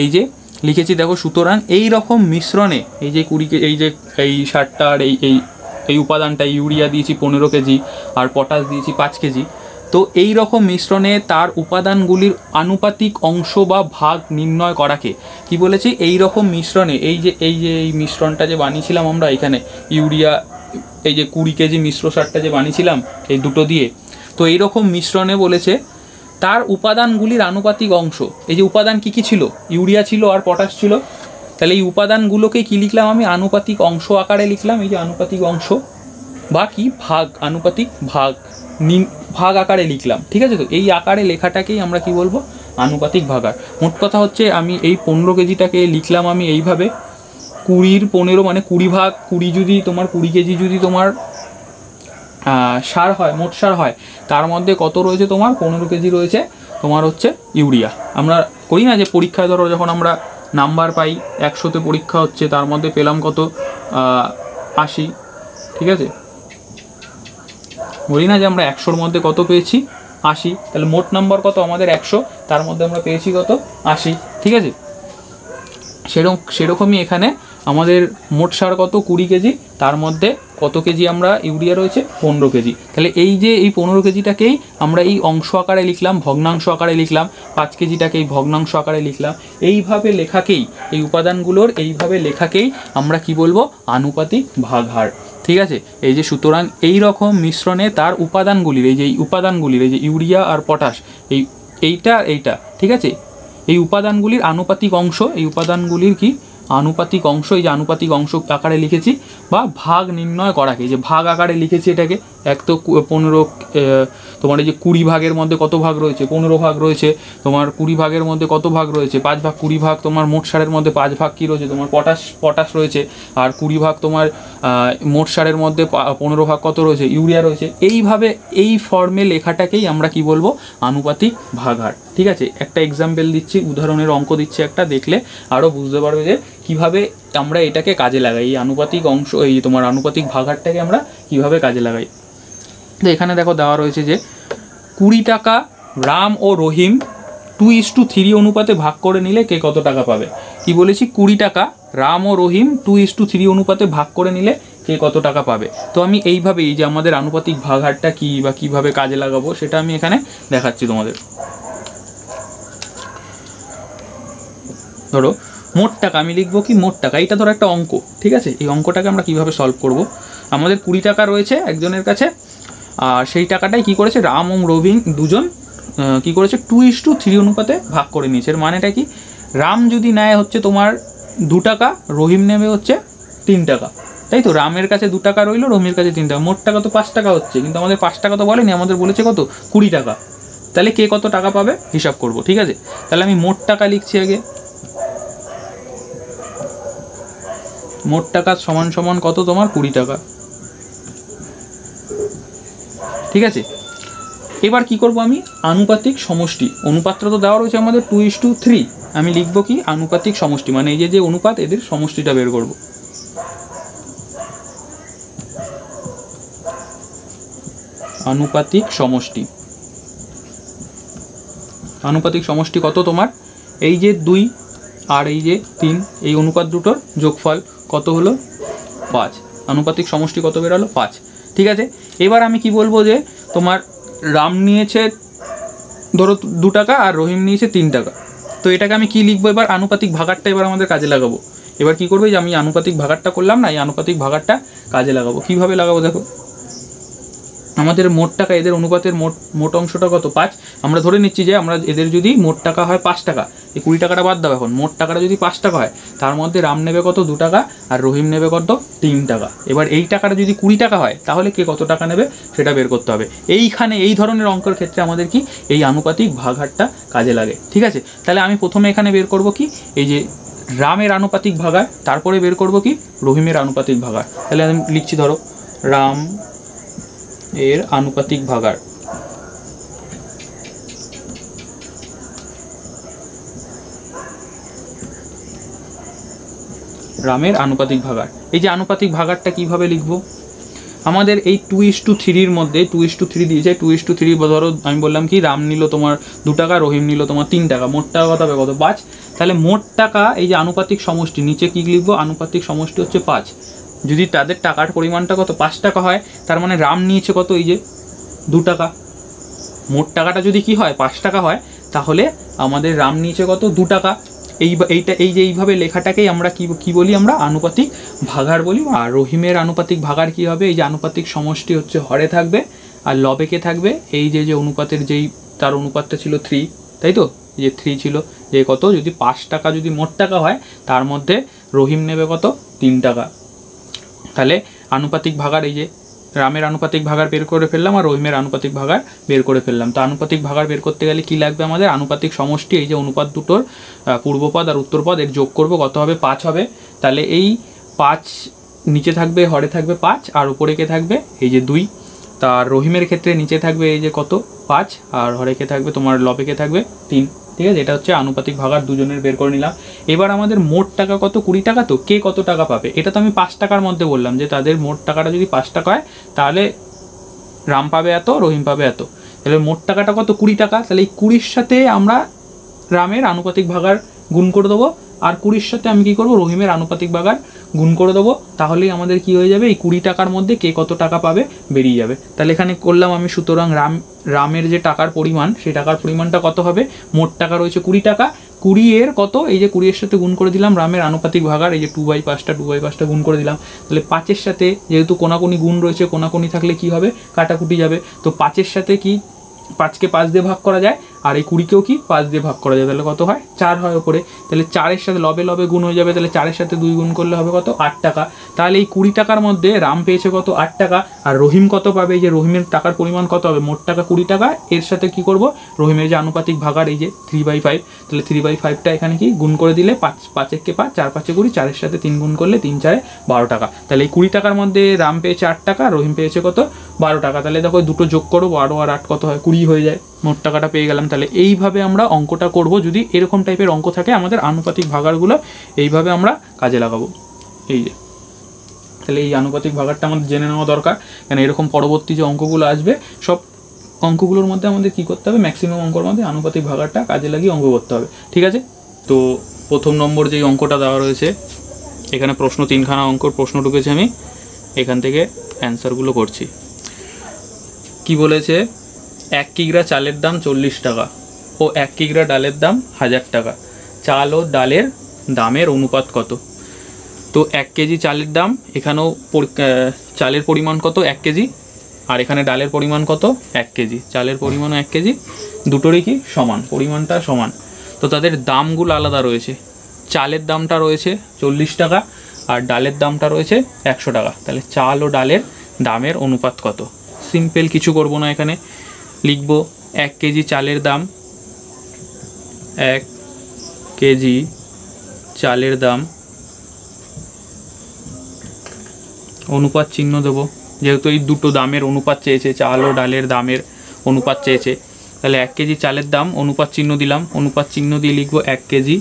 Speaker 1: এই যে লিখেছি দেখো। সুতরাং এই রকম মিশ্রণে, এই যে 20 এই যে এই সারটা আর এই উপাদানটা, ইউরিয়া দিয়েছি 15 কেজি আর পটাশ দিয়েছি 5 কেজি। তো এই রকম মিশ্রণে তার উপাদানগুলির আনুপাতিক অংশ বা ভাগ নির্ণয় করাকে কি বলেছি, এই রকম মিশ্রণে, এই মিশ্রণটা যে বানিয়েছিলাম আমরা এখানে, ইউরিয়া এই যে 20 কেজি মিশ্র সারটা যে বানিয়েছিলাম এই দুটো দিয়ে, তো এই রকম মিশ্রণে বলেছে তার উপাদানগুলির আনুপাতিক অংশ। এই যে উপাদান কি কি ছিল, ইউরিয়া ছিল আর পটাশ ছিল, তাহলে এই উপাদানগুলোকে কি লিখলাম আমি, আনুপাতিক অংশ আকারে লিখলাম। এই যে আনুপাতিক অংশ বা কি ভাগ, আনুপাতিক ভাগ আকারে লিখলাম। ঠিক আছে, তো এই আকারে লেখাটাকেই আমরা কি বলবো, আনুপাতিক ভাগাড়। মোট কথা হচ্ছে আমি এই 15 কেজিটাকে লিখলাম আমি এইভাবে, 20/15 মানে 20 ভাগ 20, যদি তোমার 20 কেজি যদি তোমার সার হয়, মোট সার হয়, তার মধ্যে কত রয়েছে তোমার 15 কেজি রয়েছে তোমার হচ্ছে ইউরিয়া। আমরা করি না যে পরীক্ষায় ধরো যখন আমরা নাম্বার পাই 100তে পরীক্ষা হচ্ছে, তার মধ্যে পেলাম কত 80, ঠিক আছে, বলি না যে আমরা 100-র মধ্যে কত পেয়েছি 80, তাহলে মোট নাম্বার কত আমাদের 100, তার মধ্যে আমরা পেয়েছি কত 80, ঠিক আছে। সেরকমই এখানে আমাদের মোট সার কত 20 কেজি, তার মধ্যে কত কেজি আমরা ইউরিয়া রয়েছে 15 কেজি। তাহলে এই যে এই 15 কেজিটাকেই আমরা এই অংশ আকারে লিখলাম, ভগ্নাংশ আকারে লিখলাম, 5 কেজিটাকে এই ভগ্নাংশ আকারে লিখলাম। এইভাবে লেখাকেই, এই উপাদানগুলোর এইভাবে লেখাকেই আমরা কি বলবো, আনুপাতিক ভাগহার, ঠিক আছে। এই যে সুতরাং এই রকম মিশ্রণে তার উপাদানগুলির, এই যে উপাদানগুলির, এই যে ইউরিয়া আর পটাশ, এইটা, ঠিক আছে, এই উপাদানগুলির আনুপাতিক অংশ, এই উপাদানগুলির কি আনুপাতিক অংশ, এই যে আনুপাতিক অংশ আকারে লিখেছি, বা ভাগ নির্ণয় করাকে যে ভাগ আকারে লিখেছি এটাকে। এক তো 15 তোমার এই যে 20 ভাগের মধ্যে কত ভাগ রয়েছে, 15 ভাগ রয়েছে, তোমার 20 ভাগের মধ্যে কত ভাগ রয়েছে 5 ভাগ, 20 ভাগ তোমার মোট সারের মধ্যে 5 ভাগ কী রয়েছে তোমার পটাশ রয়েছে, আর 20 ভাগ তোমার মোট সারের মধ্যে 15 ভাগ কত রয়েছে ইউরিয়া রয়েছে। এইভাবে এই ফর্মে লেখাটাকেই আমরা কি বলবো, আনুপাতিক ভাগহার, ঠিক আছে। একটা এক্সাম্পল দিচ্ছি, উদাহরণের অঙ্ক দিচ্ছি একটা, দেখলে আরও বুঝতে পারবে যে কিভাবে আমরা এটাকে কাজে লাগাই, এই আনুপাতিক অংশ, এই তোমার আনুপাতিক ভাগহারটাকে আমরা কিভাবে কাজে লাগাই। তো এখানে দেখো দেওয়া রয়েছে যে 20 টাকা রাম ও রহিম 2:3 অনুপাতে ভাগ করে নিলে কে কত টাকা পাবে। কি বলেছি, 20 টাকা রাম ও রহিম 2:3 অনুপাতে ভাগ করে নিলে কে কত টাকা পাবে। তো আমি এইভাবে, এই যে আমাদের আনুপাতিক ভাগহারটা কী বা কীভাবে কাজে লাগাবো সেটা আমি এখানে দেখাচ্ছি তোমাদের। ধরো মোট টাকা, আমি লিখবো কি মোট টাকা, এটা ধরো একটা অঙ্ক, ঠিক আছে। এই অঙ্কটাকে আমরা কিভাবে সলভ করব, আমাদের 20 টাকা রয়েছে একজনের কাছে, আর সেই টাকাটাই কি করেছে রাম ও রহিম দুজন কি করেছে 2:3 অনুপাতে ভাগ করে নিয়েছে। এর মানেটা কি, রাম যদি নেয় হচ্ছে তোমার 2 টাকা, রহিম নেবে হচ্ছে 3 টাকা, তাই তো। রামের কাছে 2 টাকা রইলো, রহিমের কাছে 3 টাকা, মোট টাকা তো 5 টাকা হচ্ছে, কিন্তু আমাদের 5 টাকা তো বলেনি, আমাদের বলেছে কত 20 টাকা। তাহলে কে কত টাকা পাবে হিসাব করব, ঠিক আছে। তাহলে আমি মোট টাকা লিখছি আগে, মোট টাকা সমান সমান কত তোমার 20 টাকা, ঠিক আছে। এবার কি করব, আমি আনুপাতিক সমষ্টি, অনুপাতটা তো দেওয়া রয়েছে আমাদের 2:3, আমি লিখব কি আনুপাতিক সমষ্টি, মানে এই যে অনুপাত এদের সমষ্টিটা বের করব। আনুপাতিক সমষ্টি, আনুপাতিক সমষ্টি কত তোমার, এই যে 2 আর এই যে 3, এই অনুপাত দুটোর যোগফল কত হলো 5, আনুপাতিক সমষ্টি কত বেরোলো 5, ঠিক আছে। এবার আমি কি বলবো যে তোমার রাম নিয়েছে ধরো 2 টাকা আর রহিম নিয়েছে 3 টাকা, তো এটাকে আমি কি লিখবো, এবার আনুপাতিক ভাগারটা এবার আমাদের কাজে লাগাবো। এবার কি করবে, যে আমি আনুপাতিক ভাগারটা করলাম না, এই আনুপাতিক ভাগারটা কাজে লাগাবো। কিভাবে লাগাবো দেখো, আমাদের মোট টাকা, এদের অনুপাতের মোট অংশটা কত 5, আমরা ধরে নিচ্ছি যে আমরা এদের যদি মোট টাকা হয় 5 টাকা, এই 20 টাকাটা বাদ দাও, এখন মোট টাকাটা যদি 5 টাকা হয়, তার মধ্যে রাম নেবে কত 2 টাকা আর রহিম নেবে কত 3 টাকা। এবার এই টাকাটা যদি 20 টাকা হয়, তাহলে কে কত টাকা নেবে সেটা বের করতে হবে। এইখানে এই ধরনের অঙ্কের ক্ষেত্রে আমাদের কি এই আনুপাতিক ভাগহারটা কাজে লাগে, ঠিক আছে। তাহলে আমি প্রথমে এখানে বের করব কি, এই যে রামের আনুপাতিক ভাগার, তারপরে বের করব কি রহিমের আনুপাতিক ভাগার। তাহলে আমি লিখছি, ধরো রাম এর আনুপাতিক ভাগার, রামের আনুপাতিক ভাগার। এই যে আনুপাতিক ভাগারটা কিভাবে লিখবো, আমাদের এই 2:3 মধ্যে 2:3 দিয়েছে, 2:3 ধরো আমি বললাম কি রাম নিল তোমার 2 টাকা, রহিম নিল তোমার 3 টাকা, মোট টাকা কত হবে কত 5। তাহলে মোট টাকা, এই যে আনুপাতিক সমষ্টি, নিচে কি লিখবো, আনুপাতিক সমষ্টি হচ্ছে 5। যদি তাদের টাকার পরিমাণটা কত 5 টাকা হয়, তার মানে রাম নিয়েছে কত এই যে 2 টাকা, মোট টাকাটা যদি কি হয় 5 টাকা হয়, তাহলে আমাদের রাম নিয়েছে কত 2 টাকা। এই যে এইভাবে লেখাটাকেই আমরা কি বলি, আমরা আনুপাতিক ভাগার বলি। আর রহিমের আনুপাতিক ভাগার কি হবে, এই যে আনুপাতিক সমষ্টি হচ্ছে হরে থাকবে আর লবে কে থাকবে, এই যে অনুপাতের যেই তার অনুপাতটা ছিল 3, তাই তো, এই যে 3 ছিল, যে কত যদি 5 টাকা যদি মোট টাকা হয়, তার মধ্যে রহিম নেবে কত 3 টাকা। তাহলে আনুপাতিক ভাগার, এই যে রামের আনুপাতিক ভাগার বের করে ফেললাম আর রহিমের আনুপাতিক ভাগার বের করে ফেললাম। তো আনুপাতিক ভাগার বের করতে গেলে কি লাগবে আমাদের, আনুপাতিক সমষ্টি, এই যে অনুপাত দুটোর পূর্বপদ আর উত্তরপদ এর যোগ করব, কত হবে 5 হবে। তাহলে এই 5 নিচে থাকবে, হরে থাকবে 5, আর উপরে কে থাকবে এই যে 2। তার রহিমের ক্ষেত্রে নিচে থাকবে এই যে কত 5, আর হরেকে থাকবে তোমার লবেকে থাকবে 3। ঠিক আছে, এটা হচ্ছে আনুপাতিক ভাগার দুজনের বের করে নিলাম। এবার আমাদের মোট টাকা কত, 20 টাকা। তো কে কত টাকা পাবে এটা তো আমি 5 টাকার মধ্যে বললাম যে তাদের মোট টাকাটা যদি 5 টাকা হয় তাহলে রাম পাবে এত, রহিম পাবে এত। তাহলে মোট টাকাটা কত, 20 টাকা। তাহলে এই 20-র সাথে আমরা রামের আনুপাতিক ভাগার গুণ করে দেবো, আর 20-র সাথে আমি কী করবো, রহিমের আনুপাতিক ভাগার গুণ করে দেবো। তাহলেই আমাদের কি হয়ে যাবে, এই 20 টাকার মধ্যে কে কত টাকা পাবে বেরিয়ে যাবে। তাহলে এখানে করলাম আমি, সুতরাং রামের যে টাকার পরিমাণ, সেই টাকার পরিমাণটা কত হবে, মোট টাকা রয়েছে 20 টাকা, 20 এর কত, এই যে 20-এর সাথে গুণ করে দিলাম রামের আনুপাতিক ভাগার, এই যে 2/5টা গুণ করে দিলাম। তাহলে 5-এর সাথে যেহেতু কোনাকুনি গুণ রয়েছে, কোনাকুনি থাকলে কি হবে, কাটাকুটি যাবে। তো 5-এর সাথে কি 5কে 5 দিয়ে ভাগ করা যায়, আর এই 20-কেও কি 5 দিয়ে ভাগ করা যায়। তাহলে কত হয়, 4 হয় ওপরে। তাহলে 4-এর সাথে লবে লবে গুণ হয়ে যাবে। তাহলে 4-এর সাথে 2 গুণ করলে হবে কত, 8 টাকা। তাহলে এই 20 টাকার মধ্যে রাম পেয়েছে কত, 8 টাকা। আর রহিম কত পাবে, এই যে রহিমের টাকার পরিমাণ কত হবে, মোট টাকা 20 টাকা। এর সাথে কি করব, রহিমের যে আনুপাতিক ভাগার এই যে 3/5, তাহলে 3/5টা এখানে কি গুণ করে দিলে 5-একে 5, 4-5-এ 20, 4-এর সাথে 3 গুণ করলে 3-4-এ 12 টাকা। তাহলে এই 20 টাকার মধ্যে রাম পেয়েছে 8 টাকা, রহিম পেয়েছে কত, 12 টাকা। তাহলে দেখো দুটো যোগ করো, 12 আর 8 কত হয়, 20 হয়ে যায়। মোট টাকাটা পেয়ে গেলাম। তাহলে এইভাবে আমরা অঙ্কটা করব। যদি এরকম টাইপের অঙ্ক থাকে আমাদের আনুপাতিক ভাগারগুলো এইভাবে আমরা কাজে লাগাবো। এই যে তাহলে এই আনুপাতিক ভাগারটা আমাদের জেনে নেওয়া দরকার, কারণ এরকম পরবর্তী যে অঙ্কগুলো আসবে সব অঙ্কগুলোর মধ্যে আমাদের কী করতে হবে, ম্যাক্সিমাম অঙ্কর মধ্যে আনুপাতিক ভাগারটা কাজে লাগিয়ে অঙ্ক করতে হবে। ঠিক আছে, তো প্রথম নম্বর যেই অঙ্কটা দেওয়া রয়েছে এখানে প্রশ্ন 3খানা অঙ্কর প্রশ্ন ঢুকেছে, আমি এখান থেকে অ্যান্সারগুলো করছি। কি বলেছে, 1 কিগ্রা চালের দাম 40 টাকা ও 1 কিগ্রা ডালের দাম 1000 টাকা। চাল ও ডালের দামের অনুপাত কত? তো 1 কেজি চালের দাম, এখানেও চালের পরিমাণ কত, 1 কেজি, আর এখানে ডালের পরিমাণ কত, 1 কেজি। চালের পরিমাণও 1 কেজি, দুটোরই কি সমান, পরিমাণটা সমান। তো তাদের দামগুলো আলাদা রয়েছে। চালের দামটা রয়েছে 40 টাকা আর ডালের দামটা রয়েছে 100 টাকা। তাহলে চাল ও ডালের দামের অনুপাত কত? সিম্পল, কিছু করব না, এখানে লিখব 1 কেজি চালের দাম, 1 কেজি চালের দাম, অনুপাত চিহ্ন দেবো, যেহেতু এই দুটো দামের অনুপাত চেয়েছে, চাল ও ডালের দামের অনুপাত চেয়েছে। তাহলে 1 কেজি চালের দাম, অনুপাত চিহ্ন দিলাম, অনুপাত চিহ্ন দিয়ে লিখব 1 কেজি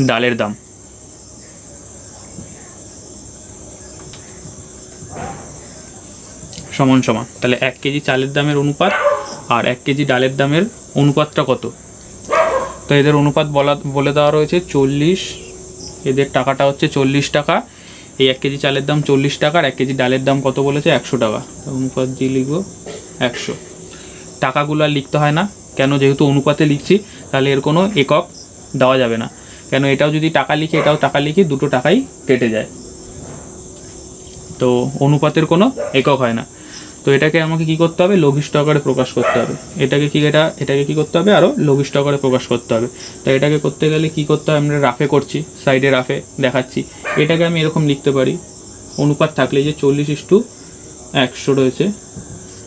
Speaker 1: ডালের দাম সমান সমান। তাহলে 1 কেজি চালের দামের অনুপাত আর 1 কেজি ডালের দামের অনুপাতটা কত? তো এদের অনুপাত বলে দেওয়া রয়েছে 40, এদের টাকাটা হচ্ছে 40 টাকা। এই 1 কেজি চালের দাম 40 টাকা আর 1 কেজি ডালের দাম কত বলেছে, 100 টাকা। অনুপাত দিয়ে লিখব 100। টাকাগুলো আর লিখতে হয় না, কেন, যেহেতু অনুপাতে লিখছি তাহলে এর কোনো একক দেওয়া যাবে না। কেন, এটাও যদি টাকা লিখি এটাও টাকা লিখি, দুটো টাকাই কেটে যায়, তো অনুপাতের কোনো একক হয় না। তো এটাকে আমাকে কি করতে হবে, লঘিষ্ঠ আকারে প্রকাশ করতে হবে। এটাকে কি করতে হবে, আরও লঘিষ্ঠ আকারে প্রকাশ করতে হবে। তো এটাকে করতে গেলে কি করতে হবে, আমরা রাফে করছি, সাইডে রাফে দেখাচ্ছি। এটাকে আমি এরকম লিখতে পারি, অনুপাত থাকলে যে 40:100 রয়েছে,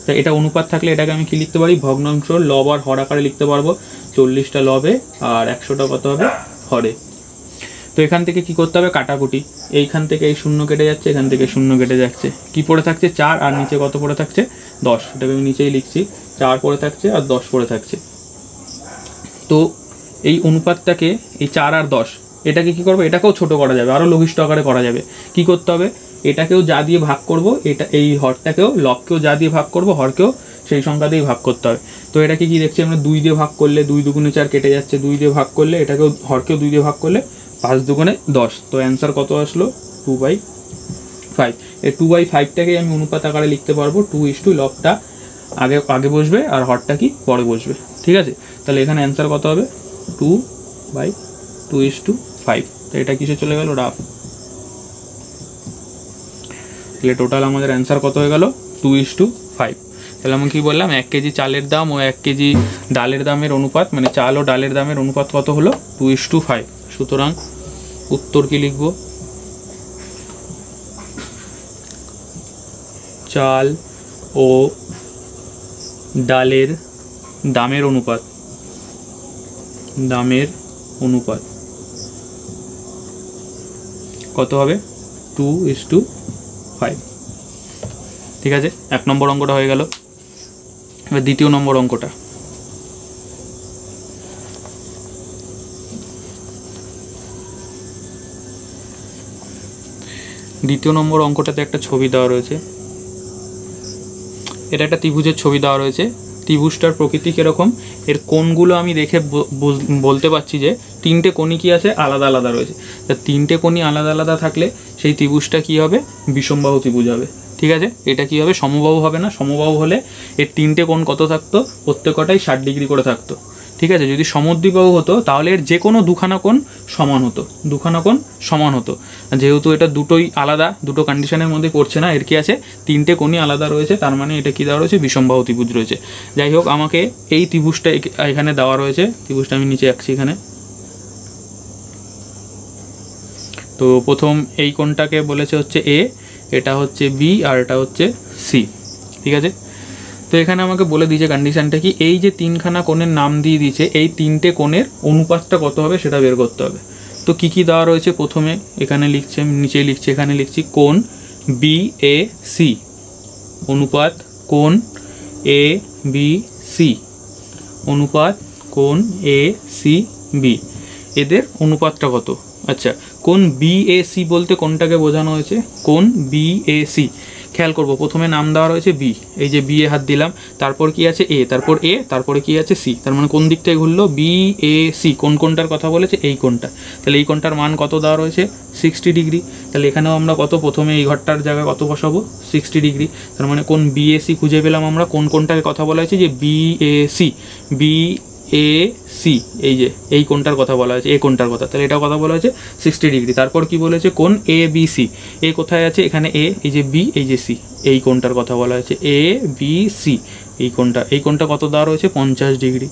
Speaker 1: তো এটা অনুপাত থাকলে এটাকে আমি কি লিখতে পারি, ভগ্নাংশ লব আর হর আকারে লিখতে পারবো। 40টা লবে আর 100টা কত হবে, হরে। তো এখান থেকে কি করতে হবে, কাটাকুটি। এইখান থেকে এই 0 কেটে যাচ্ছে, এখান থেকে 0 কেটে যাচ্ছে, কি পড়ে থাকছে 4, আর নিচে কত পড়ে থাকছে 10। এটাকে আমি নিচেই লিখছি, 4 পড়ে থাকছে আর 10 পড়ে থাকছে। তো এই অনুপাতটাকে, এই 4 আর 10, এটাকে কি করবো, এটাকেও ছোট করা যাবে, আরও লঘিষ্ঠ আকারে করা যাবে। কি করতে হবে, এটাকেও যা দিয়ে ভাগ করব, এটা এই হরটাকেও, লবকেও যা দিয়ে ভাগ করব, হরকেও সেই সংখ্যা দিয়ে ভাগ করতে হবে। তো এটাকে কি দেখছি আমরা, 2 দিয়ে ভাগ করলে 2 দুগুণে 4 কেটে যাচ্ছে, 2 দিয়ে ভাগ করলে এটাকেও, হরকেও 2 দিয়ে ভাগ করলে 5 দুগুণে 10। তো অ্যান্সার কত আসলো, 2/5। এই 2/5টাকে আমি অনুপাত আকারে লিখতে পারবো, 2:, লবটা আগে বসবে আর হরটা কি পরে বসবে। ঠিক আছে, তাহলে এখানে অ্যান্সার কত হবে, 2/2:5। তো এটা কিসে চলে গেল, রাফ। তাহলে টোটাল আমাদের অ্যান্সার কত হয়ে গেল, 2:5। তাহলে আমি কি বললাম, 1 কেজি চালের দাম ও 1 কেজি ডালের দামের অনুপাত, মানে চাল ও ডালের দামের অনুপাত কত হলো, 2:5। সুতরাং উত্তর কি লিখব, চাল ও ডালের দামের অনুপাত কত হবে, 2:5। ঠিক আছে, 1 নম্বর অঙ্কটা হয়ে গেল। এবার দ্বিতীয় নম্বর অঙ্কটা, দ্বিতীয় নম্বর অঙ্কটাতে একটা ছবি দেওয়া রয়েছে। এটা একটা ত্রিভুজের ছবি দেওয়া রয়েছে। ত্রিভুজটার প্রকৃতি কীরকম, এর কোণগুলো আমি দেখে বলতে পারছি যে 3টে কোণই কী আছে, আলাদা আলাদা রয়েছে। তা 3টে কোণই আলাদা আলাদা থাকলে সেই ত্রিভুজটা কী হবে, বিষমবাহু ত্রিভুজ হবে। ঠিক আছে, এটা কী হবে, সমবাহু হবে না। সমবাহু হলে এর 3টে কোণ কত থাকতো, প্রত্যেকটাই 60 ডিগ্রি করে থাকতো। ঠিক আছে, যদি সমদ্বিবাহু হতো তাহলে এর যে কোনো দুখানা কোণ সমান হতো, দুখানা কোণ সমান হতো। যেহেতু এটা দুটোই আলাদা, দুটো কন্ডিশনের মধ্যে পড়ছে না, এর কি আছে, 3টে কোণই আলাদা রয়েছে, তার মানে এটা কি দেওয়া রয়েছে, বিষমবাহু ত্রিভুজ রয়েছে। যাই হোক, আমাকে এই ত্রিভুজটা এখানে দেওয়া রয়েছে, ত্রিভুজটা আমি নিচে আঁকছি এখানে। তো প্রথম এই কোণটাকে বলেছে হচ্ছে এ, এটা হচ্ছে বি, আর এটা হচ্ছে সি। ঠিক আছে, তো এখানে আমাকে বলে দিয়েছে কন্ডিশনটা কি, এই যে 3খানা কোণের নাম দিয়ে দিয়েছে, এই 3টে কোণের অনুপাতটা কত হবে সেটা বের করতে হবে। তো কি কি দেওয়া রয়েছে, প্রথমে এখানে লিখছি, আমি নিচে লিখছি, এখানে লিখছি কোণ বি এ সি অনুপাত কোণ এ বি সি অনুপাত কোণ এ সি বি, এদের অনুপাতটা কত। আচ্ছা, কোণ বি এ সি বলতে কোনটাকে বোঝানো হয়েছে, কোণ বি এ সি। খেয়াল করবো, প্রথমে নাম দেওয়া রয়েছে বি, এই যে বি এ হাত দিলাম, তারপর কি আছে এ, তারপর এ, তারপরে কি আছে সি, তার মানে কোন দিক থেকে ঘুরলো, বি এ সি। কোন কোনটার কথা বলেছে, এই কোনটা। তাহলে এই কোনটার মান কত দেওয়া রয়েছে, 60 ডিগ্রি। তাহলে এখানেও আমরা কত, প্রথমে এই ঘরটার জায়গায় কত বসাবো, 60 ডিগ্রি। তার মানে কোন বি এ সি খুঁজে পেলাম আমরা। কোন কোনটার কথা বলা হয়েছে, যে B A C, B A C, এই যে এই কোণটার কথা বলা হয়েছে, এই কোণটার কথা। তাহলে এটাও কথা বলা হয়েছে 60 ডিগ্রি। তারপর কি বলেছে, কোণ এ বি সি, এ কোথায় আছে, এখানে এ, এই যে বি, এই যে সি, এই কোণটার কথা বলা হয়েছে, এ বি সি, এই কোণটা। এই কোণটা কত দেওয়া রয়েছে, 50 ডিগ্রি।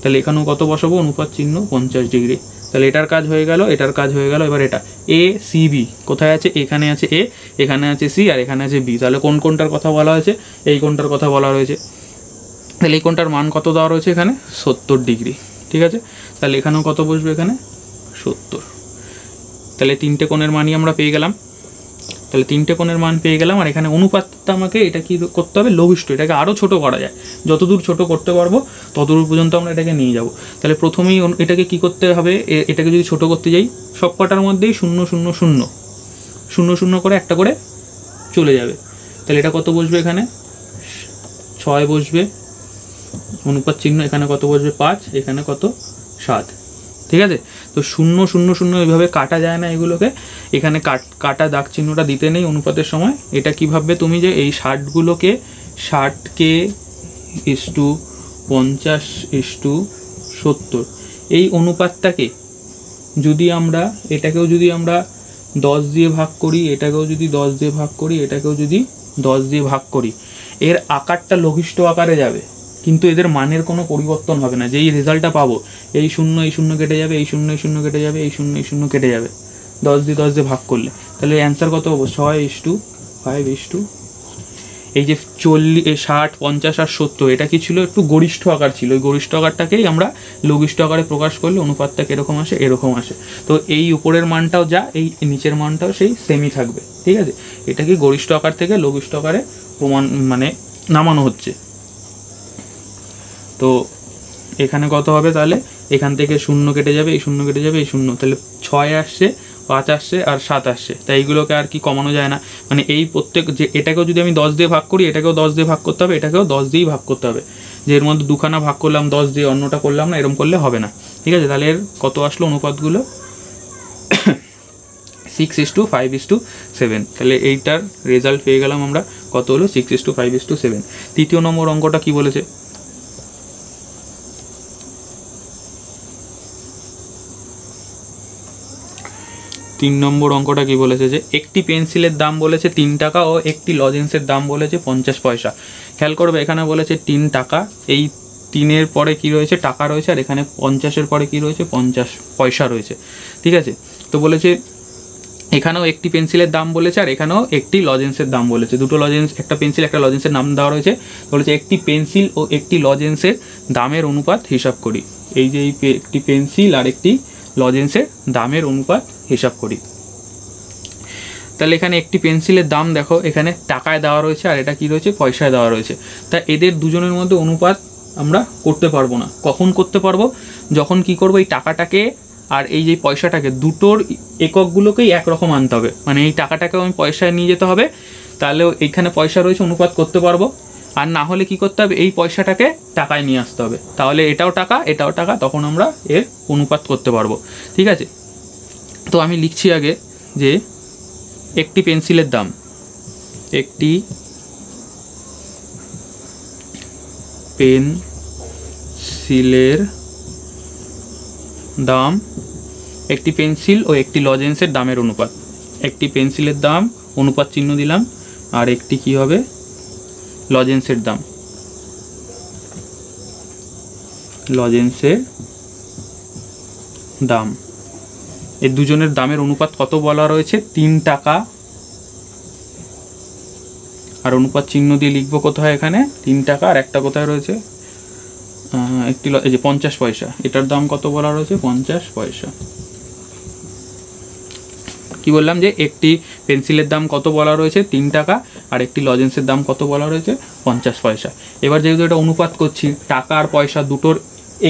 Speaker 1: তাহলে এখানেও কত বসাবো, অনুপাত চিহ্ন 50 ডিগ্রি। তাহলে এটার কাজ হয়ে গেল, এটার কাজ হয়ে গেল। এবার এটা এ সি বি কোথায় আছে, এখানে আছে এ, এখানে আছে সি, আর এখানে আছে বি। তাহলে কোন কোণটার কথা বলা হয়েছে, এই কোণটার কথা বলা রয়েছে। তাহলে এই কোণটার মান কত দেওয়া রয়েছে, এখানে 70 ডিগ্রি। ঠিক আছে, তাহলে এখানেও কত বসবে, এখানে 70। তাহলে 3টে কোণের মানই আমরা পেয়ে গেলাম। তাহলে 3টে কোণের মান পেয়ে গেলাম। আর এখানে অনুপাতটা আমাকে এটা কি করতে হবে, লঘিষ্ঠ, এটাকে আরও ছোট করা যায়, যতদূর ছোট করতে পারবো ততদূর পর্যন্ত আমরা এটাকে নিয়ে যাব। তাহলে প্রথমেই এটাকে কি করতে হবে, এটাকে যদি ছোট করতে যাই, সব কটার মধ্যেই 0 0 0 0 0 করে একটা করে চলে যাবে। তাহলে এটা কত বসবে, এখানে 6 বসবে, অনুপাত চিহ্ন এখানে কত বসবে, 5, এখানে কত 7। ঠিক আছে, তো 0 0 0 এইভাবে কাটা যায় না এগুলোকে, এখানে কাটা দাগ চিহ্নটা দিতে নেই অনুপাতের সময়। এটা কি ভাববে তুমি, যে এই 60গুলোকে 60কে ইস্টু 50 ইস্টু 70, এই অনুপাতটাকে যদি আমরা, এটাকেও যদি আমরা 10 দিয়ে ভাগ করি, এটাকেও যদি 10 দিয়ে ভাগ করি, এটাকেও যদি 10 দিয়ে ভাগ করি, এর আকারটা লঘিষ্ঠ আকারে যাবে, কিন্তু এদের মানের কোনো পরিবর্তন হবে না। যেই রেজাল্টটা পাবো, এই 0 কেটে যাবে, এই 0 কেটে যাবে, এই 0 কেটে যাবে 10 দিয়ে ভাগ করলে। তাহলে অ্যান্সার কত হবো, 6 ইস্টু 5 ইস্টু, এই যে 40 60 50 আর 70, এটা কি ছিল, একটু গরিষ্ঠ আকার ছিল। ওই গরিষ্ঠ আকারটাকেই আমরা লঘিষ্ঠ আকারে প্রকাশ করলে অনুপাতটা কীরকম আসে, এরকম আসে। তো এই উপরের মানটাও যা, এই নিচের মানটাও সেই সেমই থাকবে। ঠিক আছে, এটা কি গরিষ্ঠ আকার থেকে লঘিষ্ঠ আকারে প্রমাণ মানে নামানো হচ্ছে। তো এখানে কত হবে, তাহলে এখান থেকে 0 কেটে যাবে, এই 0 কেটে যাবে, এই 0, তাহলে 6 আসছে, 5 আসছে, আর 7 আসছে। তাই এইগুলোকে আর কি কমানো যায় না, মানে এই প্রত্যেক, যে এটাকেও যদি আমি 10 দিয়ে ভাগ করি, এটাকেও 10 দিয়ে ভাগ করতে হবে, এটাকেও 10 দিয়েই ভাগ করতে হবে। যে এর মধ্যে দুখানা ভাগ করলাম 10 দিয়ে, অন্যটা করলাম না, এরকম করলে হবে না। ঠিক আছে, তাহলে এর কত আসলো অনুপাতগুলো, 6:5:7। তাহলে এইটার রেজাল্ট পেয়ে গেলাম আমরা, কত হলো, 6:5:7। তৃতীয় নম্বর অঙ্কটা কি বলেছে, তিন নম্বর অঙ্কটা কি বলেছে, যে একটি পেন্সিলের দাম বলেছে 3 টাকা ও একটি লজেন্সের দাম বলেছে 50 পয়সা। খেয়াল করবে, এখানে বলেছে 3 টাকা, এই 3-এর পরে কি রয়েছে, টাকা রয়েছে, আর এখানে 50-এর পরে কি রয়েছে, 50 পয়সা রয়েছে। ঠিক আছে, তো বলেছে এখানেও একটি পেন্সিলের দাম বলেছে, আর এখানেও একটি লজেন্সের দাম বলেছে। দুটো লজেন্স, একটা পেন্সিল একটা লজেন্সের নাম দেওয়া রয়েছে। বলেছে একটি পেন্সিল ও একটি লজেন্সের দামের অনুপাত হিসাব করি। এই যে একটি পেন্সিল আর একটি লজেন্সের দামের অনুপাত হিসাব করি। তাহলে এখানে একটি পেন্সিলের দাম দেখো এখানে টাকায় দেওয়া রয়েছে আর এটা কি রয়েছে পয়সায় দেওয়া রয়েছে। তা এদের দুজনের মধ্যে অনুপাত আমরা করতে পারবো না। কখন করতে পারবো? যখন কি করবো এই টাকাটাকে আর এই যে পয়সাটাকে দুটোর এককগুলোকেই একরকম আনতে হবে, মানে এই টাকাটাকেও আমি পয়সায় নিয়ে যেতে হবে, তাহলেও এইখানে পয়সা রয়েছে অনুপাত করতে পারবো। আর না হলে কি করতে হবে এই পয়সাটাকে টাকায় নিয়ে আসতে হবে, তাহলে এটাও টাকা এটাও টাকা, তখন আমরা এর অনুপাত করতে পারবো। ঠিক আছে, তো আমি লিখছি আগে যে একটি পেন্সিলের দাম, একটি পেন্সিলের দাম, একটি পেন্সিল ও একটি লজেন্সের দামের অনুপাত। একটি পেন্সিলের দাম অনুপাত চিহ্ন দিলাম, আর একটি কি হবে লজেন্সের দাম, লজেন্সের দাম। এই দুজনের দামের অনুপাত কত বলা রয়েছে? 3 টাকা। আর অনুপাত চিহ্ন দিয়ে লিখবো কোথায়? এখানে 3 টাকা, আর একটা কোথায় রয়েছে একটি এই যে 50 পয়সা, এটার দাম কত বলা রয়েছে? 50 পয়সা। কি বললাম যে একটি পেন্সিলের দাম কত বলা রয়েছে? 3 টাকা, আর একটি লজেন্সের দাম কত বলা রয়েছে? 50 পয়সা। এবার যেহেতু এটা অনুপাত করছি, টাকা আর পয়সা দুটোর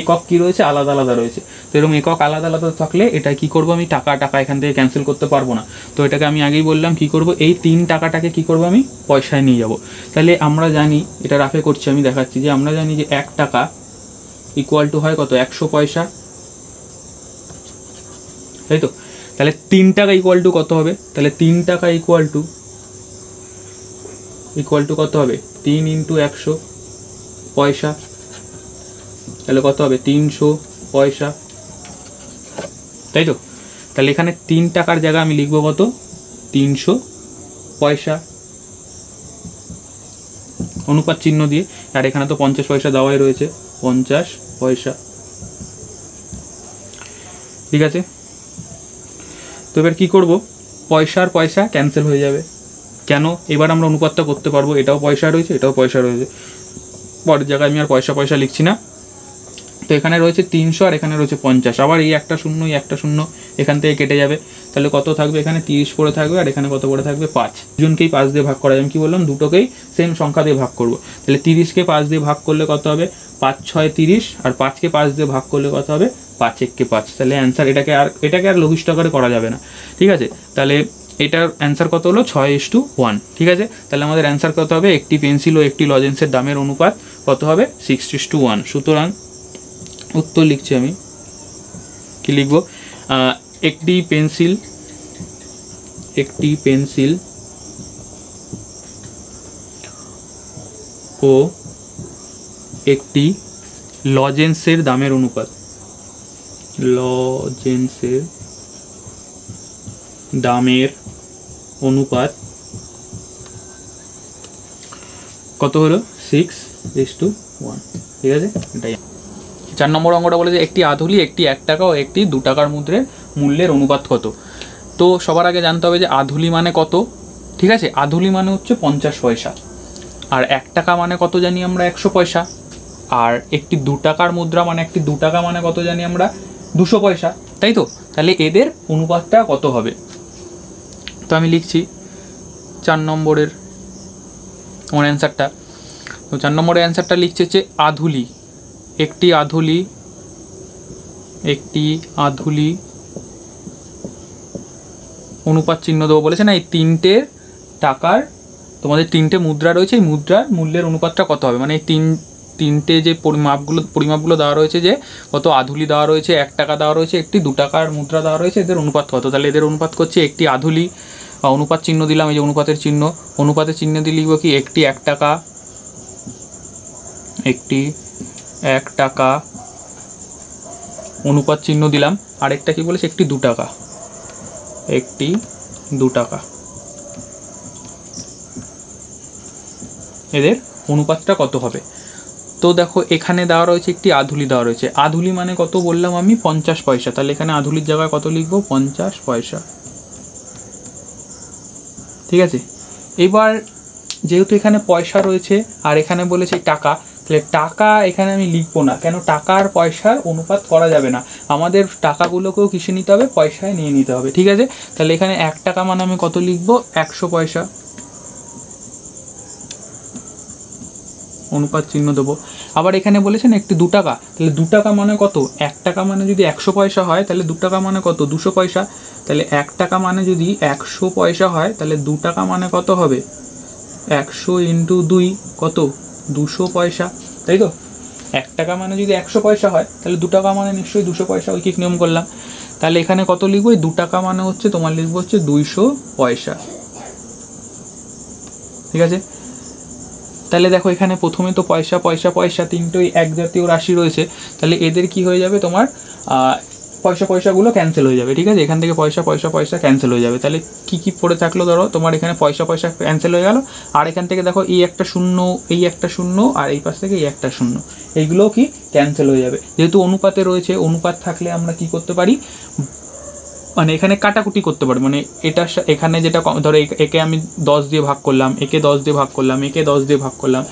Speaker 1: একক কি রয়েছে? আলাদা আলাদা রয়েছে। তো এরকম একক আলাদা আলাদা থাকলে এটা কি করব আমি টাকা টাকা এখান থেকে ক্যান্সেল করতে পারবো না। তো এটাকে আমি আগেই বললাম কি করব, এই 3 টাকাটাকে কি করব আমি পয়সায় নিয়ে যাব। তাহলে আমরা জানি, এটা রাফে করছি আমি দেখাচ্ছি, যে আমরা জানি যে 1 টাকা ইকুয়াল টু হয় কত? 100 পয়সা, তাই তো? তাহলে 3 টাকা ইকুয়াল টু কত হবে? তাহলে 3 টাকা ইকুয়াল টু কত হবে? 3 ইন্টু 100 পয়সা, তাহলে কত হবে? 300 পয়সা, তাই তো? তাহলে এখানে 3 টাকার জায়গায় আমি লিখবো কত? 300 পয়সা, অনুপাত চিহ্ন দিয়ে। আর এখানে তো 50 পয়সা দেওয়াই রয়েছে, 50 পয়সা। ঠিক আছে, তো এবার কী করবো? পয়সার পয়সা ক্যান্সেল হয়ে যাবে। কেন? এবার আমরা অনুপাতটা করতে পারবো, এটাও পয়সা রয়েছে এটাও পয়সা রয়েছে, পরের জায়গায় আমি আর পয়সা পয়সা লিখছি না। তো এখানে রয়েছে 300 আর এখানে রয়েছে 50, আবার এই একটা শূন্য এই একটা শূন্য এখান থেকে কেটে যাবে, তাহলে কত থাকবে? এখানে 30 পড়ে থাকবে, আর এখানে কত পড়ে থাকবে? 5। দুজনকেই 5 দিয়ে ভাগ করা যায়। আমি কি বললাম? দুটোকেই সেম সংখ্যা দিয়ে ভাগ করবো। তাহলে 30কে 5 দিয়ে ভাগ করলে কত হবে? 5 6 30, আর 5কে 5 দিয়ে ভাগ করলে কত হবে? 5 1 কে 5। তাহলে অ্যান্সার এটাকে আর লঘিষ্ঠ আকারে করা যাবে না। ঠিক আছে, তাহলে এটার অ্যান্সার কত হলো? 6:1। ঠিক আছে, তাহলে আমাদের অ্যান্সার কত হবে? একটি পেন্সিল ও একটি লজেন্সের দামের অনুপাত কত হবে? 6:1। সুতরাং উত্তর লিখছি আমি, কি লিখব? একটি পেন্সিল ও একটি লজেন্সের দামের অনুপাত, লজেন্সের দামের অনুপাত কত হলো? 6:1। ঠিক আছে, এটাই। 4 নম্বর অঙ্কটা বলে যে একটি আধুলি, একটি 1 টাকা ও একটি 2 টাকার মূল্যের অনুপাত কত? তো সবার আগে জানতে হবে যে আধুলি মানে কত। ঠিক আছে, আধুলি মানে হচ্ছে 50 পয়সা, আর 1 টাকা মানে কত জানি আমরা? 100 পয়সা। আর একটি 2 টাকার মুদ্রা মানে একটি 2 টাকা মানে কত জানি আমরা? 200 পয়সা, তাই তো? তাহলে এদের অনুপাতটা কত হবে? তো আমি লিখছি 4 নম্বরের আমার অ্যান্সারটা। তো 4 নম্বরের অ্যান্সারটা লিখছে যে আধুলি, একটি আধুলি অনুপাত চিহ্ন দেবো বলেছে না, এই 3টে টাকার তোমাদের 3টে মুদ্রা রয়েছে, এই মুদ্রার মূল্যের অনুপাতটা কত হবে? মানে এই তিনটে যে পরিমাপগুলো দেওয়া রয়েছে, যে কত আধুলি দেওয়া রয়েছে, 1 টাকা দেওয়া রয়েছে, একটি 2 টাকার মুদ্রা দেওয়া রয়েছে, এদের অনুপাত কত? তাহলে এদের অনুপাত করছে একটি আধুলি, অনুপাত চিহ্ন দিলাম, এই যে অনুপাতের চিহ্ন দিয়ে লিখবো কি? একটি 1 টাকা, একটি 1 টাকা অনুপাত চিহ্ন দিলাম, আরেকটা কি বলেছে? একটি 2 টাকা, একটি 2 টাকা। এদের অনুপাতটা কত হবে? তো দেখো এখানে দেওয়া রয়েছে একটি আধুলি দেওয়া রয়েছে, আধুলি মানে কত বললাম আমি? 50 পয়সা। তাহলে এখানে আধুলির জায়গায় কত লিখবো? 50 পয়সা। ঠিক আছে, এবার যেহেতু এখানে পয়সা রয়েছে আর এখানে বলেছে টাকা, তাহলে টাকা এখানে আমি লিখবো না, কেন টাকা আর পয়সার অনুপাত করা যাবে না, আমাদের টাকাগুলোকেও কিসে নিতে হবে, পয়সায় নিয়ে নিতে হবে। ঠিক আছে, তাহলে এখানে 1 টাকা মানে আমি কত লিখবো, 100 পয়সা, অনুপাত চিহ্ন দেবো। আবার এখানে বলেছেন একটি 2 টাকা, তাহলে 2 টাকা মানে কত, 1 টাকা মানে যদি 100 পয়সা হয় তাহলে 2 টাকা মানে কত, 200 পয়সা। তাহলে 1 টাকা মানে যদি 100 পয়সা হয় তাহলে 2 টাকা মানে কত হবে, 100 ইন্টু 2 কত, 200 পয়সা, তাই তো। 1 টাকা মানে যদি 100 পয়সা হয় তাহলে 2 টাকা মানে নিশ্চয়ই 200 পয়সা, ঐকিক নিয়ম করলাম। তাহলে এখানে কত লিখবো, 2 টাকা মানে হচ্ছে তোমার লিখবো হচ্ছে 200 পয়সা। ঠিক আছে, তাহলে দেখো এখানে প্রথমে তো পয়সা পয়সা পয়সা তিনটেই এক জাতীয় রাশি রয়েছে, তাহলে এদের কি হয়ে যাবে, তোমার পয়সা পয়সাগুলো ক্যান্সেল হয়ে যাবে। ঠিক আছে, এখান থেকে পয়সা পয়সা পয়সা ক্যান্সেল হয়ে যাবে। তাহলে কি কি পড়ে থাকলো, ধরো তোমার এখানে পয়সা পয়সা ক্যান্সেল হয়ে গেল, আর এখান থেকে দেখো এই একটা শূন্য, এই একটা শূন্য, আর এই পাশ থেকে এই একটা শূন্য, এইগুলোও কি ক্যান্সেল হয়ে যাবে। যেহেতু অনুপাতে রয়েছে, অনুপাত থাকলে আমরা কি করতে পারি, মানে এখানে কাটাকুটি করতে পারি, মানে এটা এখানে যেটা ধরো একে আমি 10 দিয়ে ভাগ করলাম, একে 10 দিয়ে ভাগ করলাম, একে 10 দিয়ে ভাগ করলাম,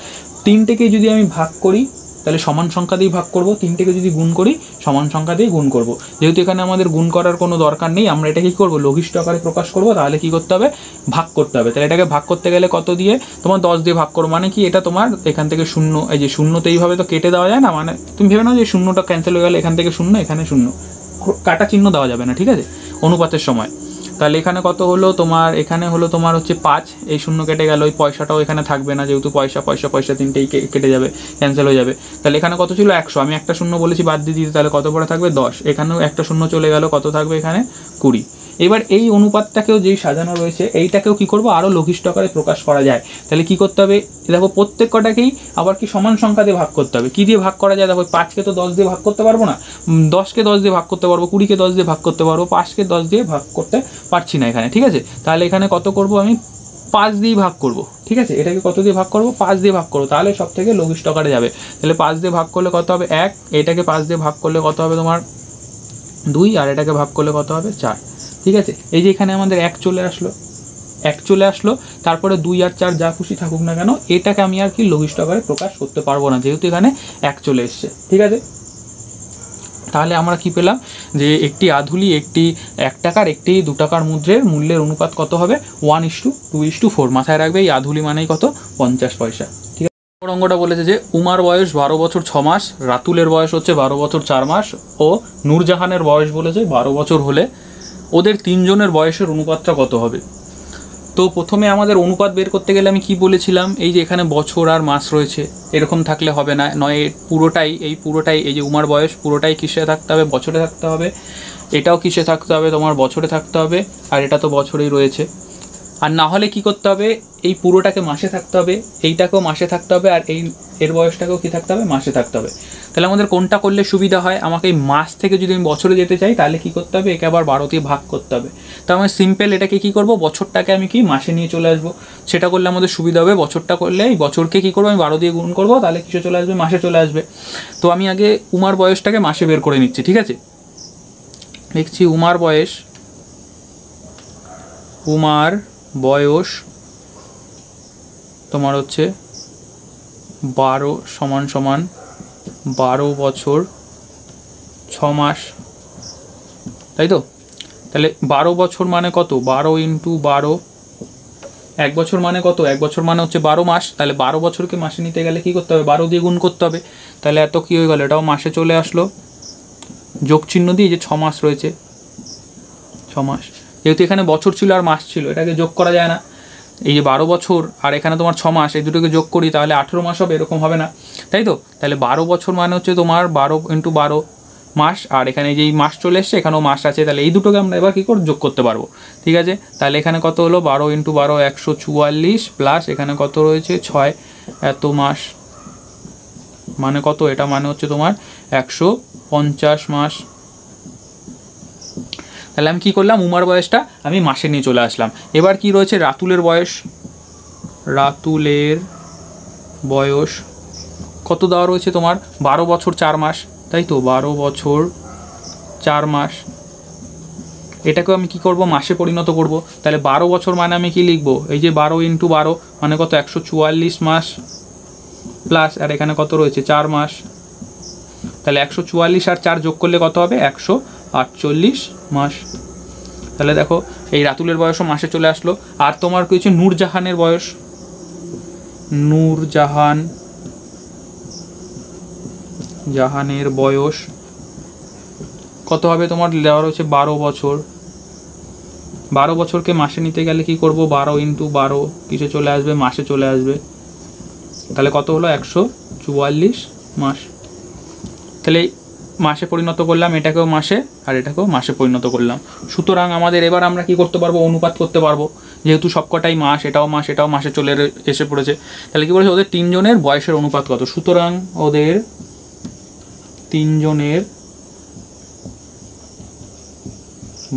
Speaker 1: তিনটেকে যদি আমি ভাগ করি তাহলে সমান সংখ্যা দিয়ে ভাগ করব, তিনটেকে যদি গুণ করি সমান সংখ্যা দিয়ে গুণ করব। যেহেতু এখানে আমাদের গুণ করার কোনো দরকার নেই, আমরা এটা কি করব, লঘিষ্ঠ আকারে প্রকাশ করব, তাহলে কি করতে হবে, ভাগ করতে হবে। তাহলে এটাকে ভাগ করতে গেলে কত দিয়ে, তোমার 10 দিয়ে ভাগ করো, মানে কি এটা তোমার এখান থেকে শূন্য, এই যে শূন্যতে এইভাবে তো কেটে দেওয়া যায় না, মানে তুমি ভেবে নাও যে শূন্যটা ক্যান্সেল হয়ে গেলে এখান থেকে শূন্য, এখানে শূন্য, কাটা চিহ্ন দেওয়া যাবে না। ঠিক আছে, অনুপাতের সময়। তাহলে এখানে কত হলো তোমার, এখানে হলো তোমার হচ্ছে 5, এই শূন্য কেটে গেল, ওই পয়সাটাও এখানে থাকবে না, যেহেতু পয়সা পয়সা পয়সা তিনটেই কেটে যাবে, ক্যান্সেল হয়ে যাবে। তাহলে এখানে কত ছিল, 100, আমি একটা শূন্য বলেছি বাদ দিয়ে দিতে, তাহলে কত পড়ে থাকবে, 10, এখানেও একটা শূন্য চলে গেল, কত থাকবে এখানে 20। এবার এই অনুপাতটাকেও যেই সাজানো রয়েছে এইটাকেও কি করব, আরও লঘিষ্ঠ আকারে প্রকাশ করা যায়। তাহলে কি করতে হবে, দেখো প্রত্যেক কটাকেই আবার কি সমান সংখ্যা দিয়ে ভাগ করতে হবে। কি দিয়ে ভাগ করা যায়, দেখো 5কে তো 10 দিয়ে ভাগ করতে পারবো না, 10কে 10 দিয়ে ভাগ করতে পারবো, 20কে 10 দিয়ে ভাগ করতে পারবো, 5কে 10 দিয়ে ভাগ করতে পারছি না এখানে। ঠিক আছে, তাহলে এখানে কত করব, আমি 5 দিয়ে ভাগ করব। ঠিক আছে, এটাকে কত দিয়ে ভাগ করব, 5 দিয়ে ভাগ করবো, তাহলে সব থেকে লঘিষ্ঠ আকারে যাবে। তাহলে 5 দিয়ে ভাগ করলে কত হবে 1, এটাকে 5 দিয়ে ভাগ করলে কত হবে তোমার 2, আর এটাকে ভাগ করলে কত হবে 4। ঠিক আছে, এই যে এখানে আমাদের 1 চলে আসলো, 1 চলে আসলো, তারপরে 2 আর 4 যা খুশি থাকুক না কেন, এটাকে আমি আর কি লঘিষ্ঠ আকারে প্রকাশ করতে পারবো না, যেহেতু এখানে 1 চলে এসছে। ঠিক আছে, তাহলে আমরা কি পেলাম, যে একটি আধুলি একটি 1 টাকার একটি 2 টাকার মুদ্রের মূল্যের অনুপাত কত হবে, 1:2:4। মাথায় রাখবে এই আধুলি মানেই কত, 50 পয়সা। ঠিক আছে, অঙ্কটা বলেছে যে উমার বয়স 12 বছর 6 মাস, রাতুলের বয়স হচ্ছে 12 বছর 4 মাস ও নূরজাহানের বয়স বলেছে 12 বছর হলে ওদের তিনজনের বয়সের অনুপাতটা কত হবে। তো প্রথমে আমাদের অনুপাত বের করতে গেলে আমি কি বলেছিলাম, এই যে এখানে বছর আর মাস রয়েছে, এরকম থাকলে হবে না, নয় পুরোটাই এই যে উমার বয়স পুরোটাই কিসে থাকতে হবে, বছরে থাকতে হবে, এটাও কিসে থাকতে হবে, তোমার বছরে থাকতে হবে, আর এটা তো বছরেই রয়েছে। আর না হলে কি করতে হবে, এই পুরোটাকে মাসে থাকতে হবে, এইটাকেও মাসে থাকতে হবে, আর এর বয়সটাকেও কি থাকতে হবে, মাসে থাকতে হবে। তাহলে আমাদের কোনটা করলে সুবিধা হয়, আমাকে এই মাস থেকে যদি আমি বছরে যেতে চাই তাহলে কি করতে হবে, একে আবার 12 দিয়ে ভাগ করতে হবে। তো আমি সিম্পল এটাকে কি করব, বছরটাকে আমি কি মাসে নিয়ে চলে আসবো, সেটা করলে আমাদের সুবিধা হবে। বছরটা করলে এই বছরকে কি করবো, আমি 12 দিয়ে গুণ করবো, তাহলে কিসে চলে আসবে, মাসে চলে আসবে। তো আমি আগে উমার বয়সটাকে মাসে বের করে নিচ্ছি। ঠিক আছে, লিখছি উমার বয়স তোমার হচ্ছে 12 সমান 12 বছর 6 মাস, তাই তো। তাহলে 12 বছর মানে কত, 12 ইন্টু 12, 1 বছর মানে কত, 1 বছর মানে হচ্ছে 12 মাস। তাহলে 12 বছরকে মাসে নিতে গেলে কি করতে হবে, 12 দিয়ে গুণ করতে হবে। তাহলে এত কি হয়ে গেল, এটাও মাসে চলে আসলো, যোগ চিহ্ন দিয়ে যে 6 মাস রয়েছে, 6 মাস। যেহেতু এখানে বছর ছিল আর মাস ছিল, এটাকে যোগ করা যায় না, এই যে 12 বছর আর এখানে তোমার 6 মাস, এই দুটোকে যোগ করি তাহলে 18 মাস হবে, এরকম হবে না, তাই তো। তাহলে 12 বছর মানে হচ্ছে তোমার 12 ইন্টু 12 মাস, আর এখানে যেই মাস চলে এসছে এখানেও মাস আছে, তাহলে এই দুটোকে আমরা এবার কী করে যোগ করতে পারবো। ঠিক আছে, তাহলে এখানে কত হলো, 12 ইন্টু 12 144, প্লাস এখানে কত রয়েছে 6, এত মাস মানে কত, এটা মানে হচ্ছে তোমার 150 মাস। তাহলে আমি কী করলাম, উমার বয়সটা আমি মাসে নিয়ে চলে আসলাম। এবার কি রয়েছে, রাতুলের বয়স কত দেওয়া রয়েছে তোমার, 12 বছর 4 মাস, তাই তো, 12 বছর 4 মাস। এটাকেও আমি কি করব, মাসে পরিণত করব। তাহলে 12 বছর মানে আমি কি লিখব, এই যে 12 ইন্টু 12 মানে কত, 144 মাস, প্লাস আর এখানে কত রয়েছে 4 মাস, তাহলে 144 আর 4 যোগ করলে কত হবে 148 মাস। তাহলে দেখো এই রাতুলের বয়সও মাসে চলে আসলো। আর তোমার কি হচ্ছে নূরজাহানের বয়স, জাহানের বয়স কত হবে তোমার, দেওয়া রয়েছে 12 বছর। 12 বছরকে মাসে নিতে গেলে কি করব, 12 × 12 কিসে চলে আসবে, মাসে চলে আসবে। তাহলে কত হলো 144 মাস। তাহলে মাসে পরিণত করলাম, এটাকেও মাসে আর এটাকেও মাসে পরিণত করলাম। সুতরাং আমাদের এবার আমরা কি করতে পারবো, অনুপাত করতে পারবো, যেহেতু সবকটাই মাস, এটাও মাস এটাও মাসে চলে এসে পড়েছে। তাহলে কি বলেছে, ওদের 3 জনের বয়সের অনুপাত কত। সুতরাং ওদের 3 জনের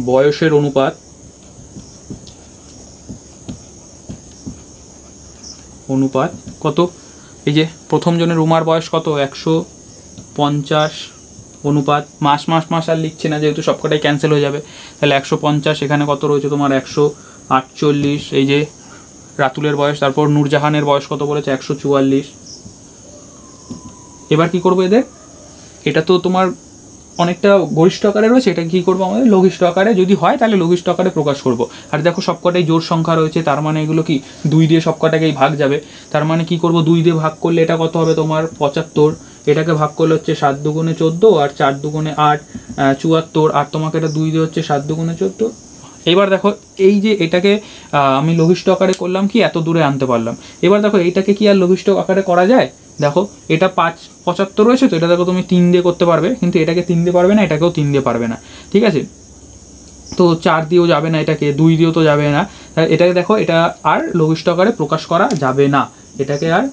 Speaker 1: বয়সের অনুপাত কত, এই যে প্রথম জনের উমার বয়স কত 150 অনুপাত মাস মাস মাস আর লিখছে না, যেহেতু সবকটাই ক্যান্সেল হয়ে যাবে। তাহলে 150, এখানে কত রয়েছে তোমার 148, এই যে রাতুলের বয়স। তারপর নূরজাহানের বয়স কত বলেছে 144। এবার কি করবো এদের, এটা তো তোমার অনেকটা গরিষ্ঠ আকারে রয়েছে, এটা কি করবো আমাদের লঘিষ্ঠ আকারে, যদি হয় তাহলে লঘিষ্ঠ আকারে প্রকাশ করব। আর দেখো সবকটাই জোড় সংখ্যা রয়েছে, তার মানে এগুলো কি 2 দিয়ে সবকটাকেই ভাগ যাবে। তার মানে কি করব, 2 দিয়ে ভাগ করলে এটা কত হবে তোমার 75, এটাকে ভাগ করলে হচ্ছে 7 দুগুণে 14 আর 4 দুগুণে 8 74, আর তোমাকে এটা 2 দিয়ে হচ্ছে 7 দুগুণে 14। এবার দেখো এই যে এটাকে আমি লঘিষ্ঠ আকারে করলাম, কি এত দূরে আনতে পারলাম। এবার দেখো এইটাকে কি আর লঘিষ্ঠ আকারে করা যায়, দেখো এটা 75 রয়েছে, তো এটা দেখো তুমি 3 দিয়ে করতে পারবে, কিন্তু এটাকে 3 দিয়ে পারবে না, এটাকেও 3 দিয়ে পারবে না, ঠিক আছে। তো 4 দিয়েও যাবে না, এটাকে 2 দিয়েও তো যাবে না, এটাকে দেখো এটা আর লঘিষ্ঠ আকারে প্রকাশ করা যাবে না। এটাকে আর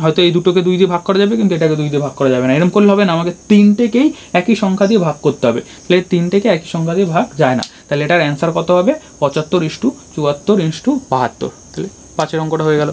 Speaker 1: হয়তো এই দুটোকে 2 দিয়ে ভাগ করা যাবে, কিন্তু এটাকে 2 দিয়ে ভাগ করা যাবে না। এরকম করলে হবে না, আমাকে 3টেকেই একই সংখ্যা দিয়ে ভাগ করতে হবে। তাহলে 3টেকে একই সংখ্যা দিয়ে ভাগ যায় না, তাহলে এটার অ্যান্সার কত হবে 75 × 74 × 72। তাহলে 5 অঙ্কটা হয়ে গেল।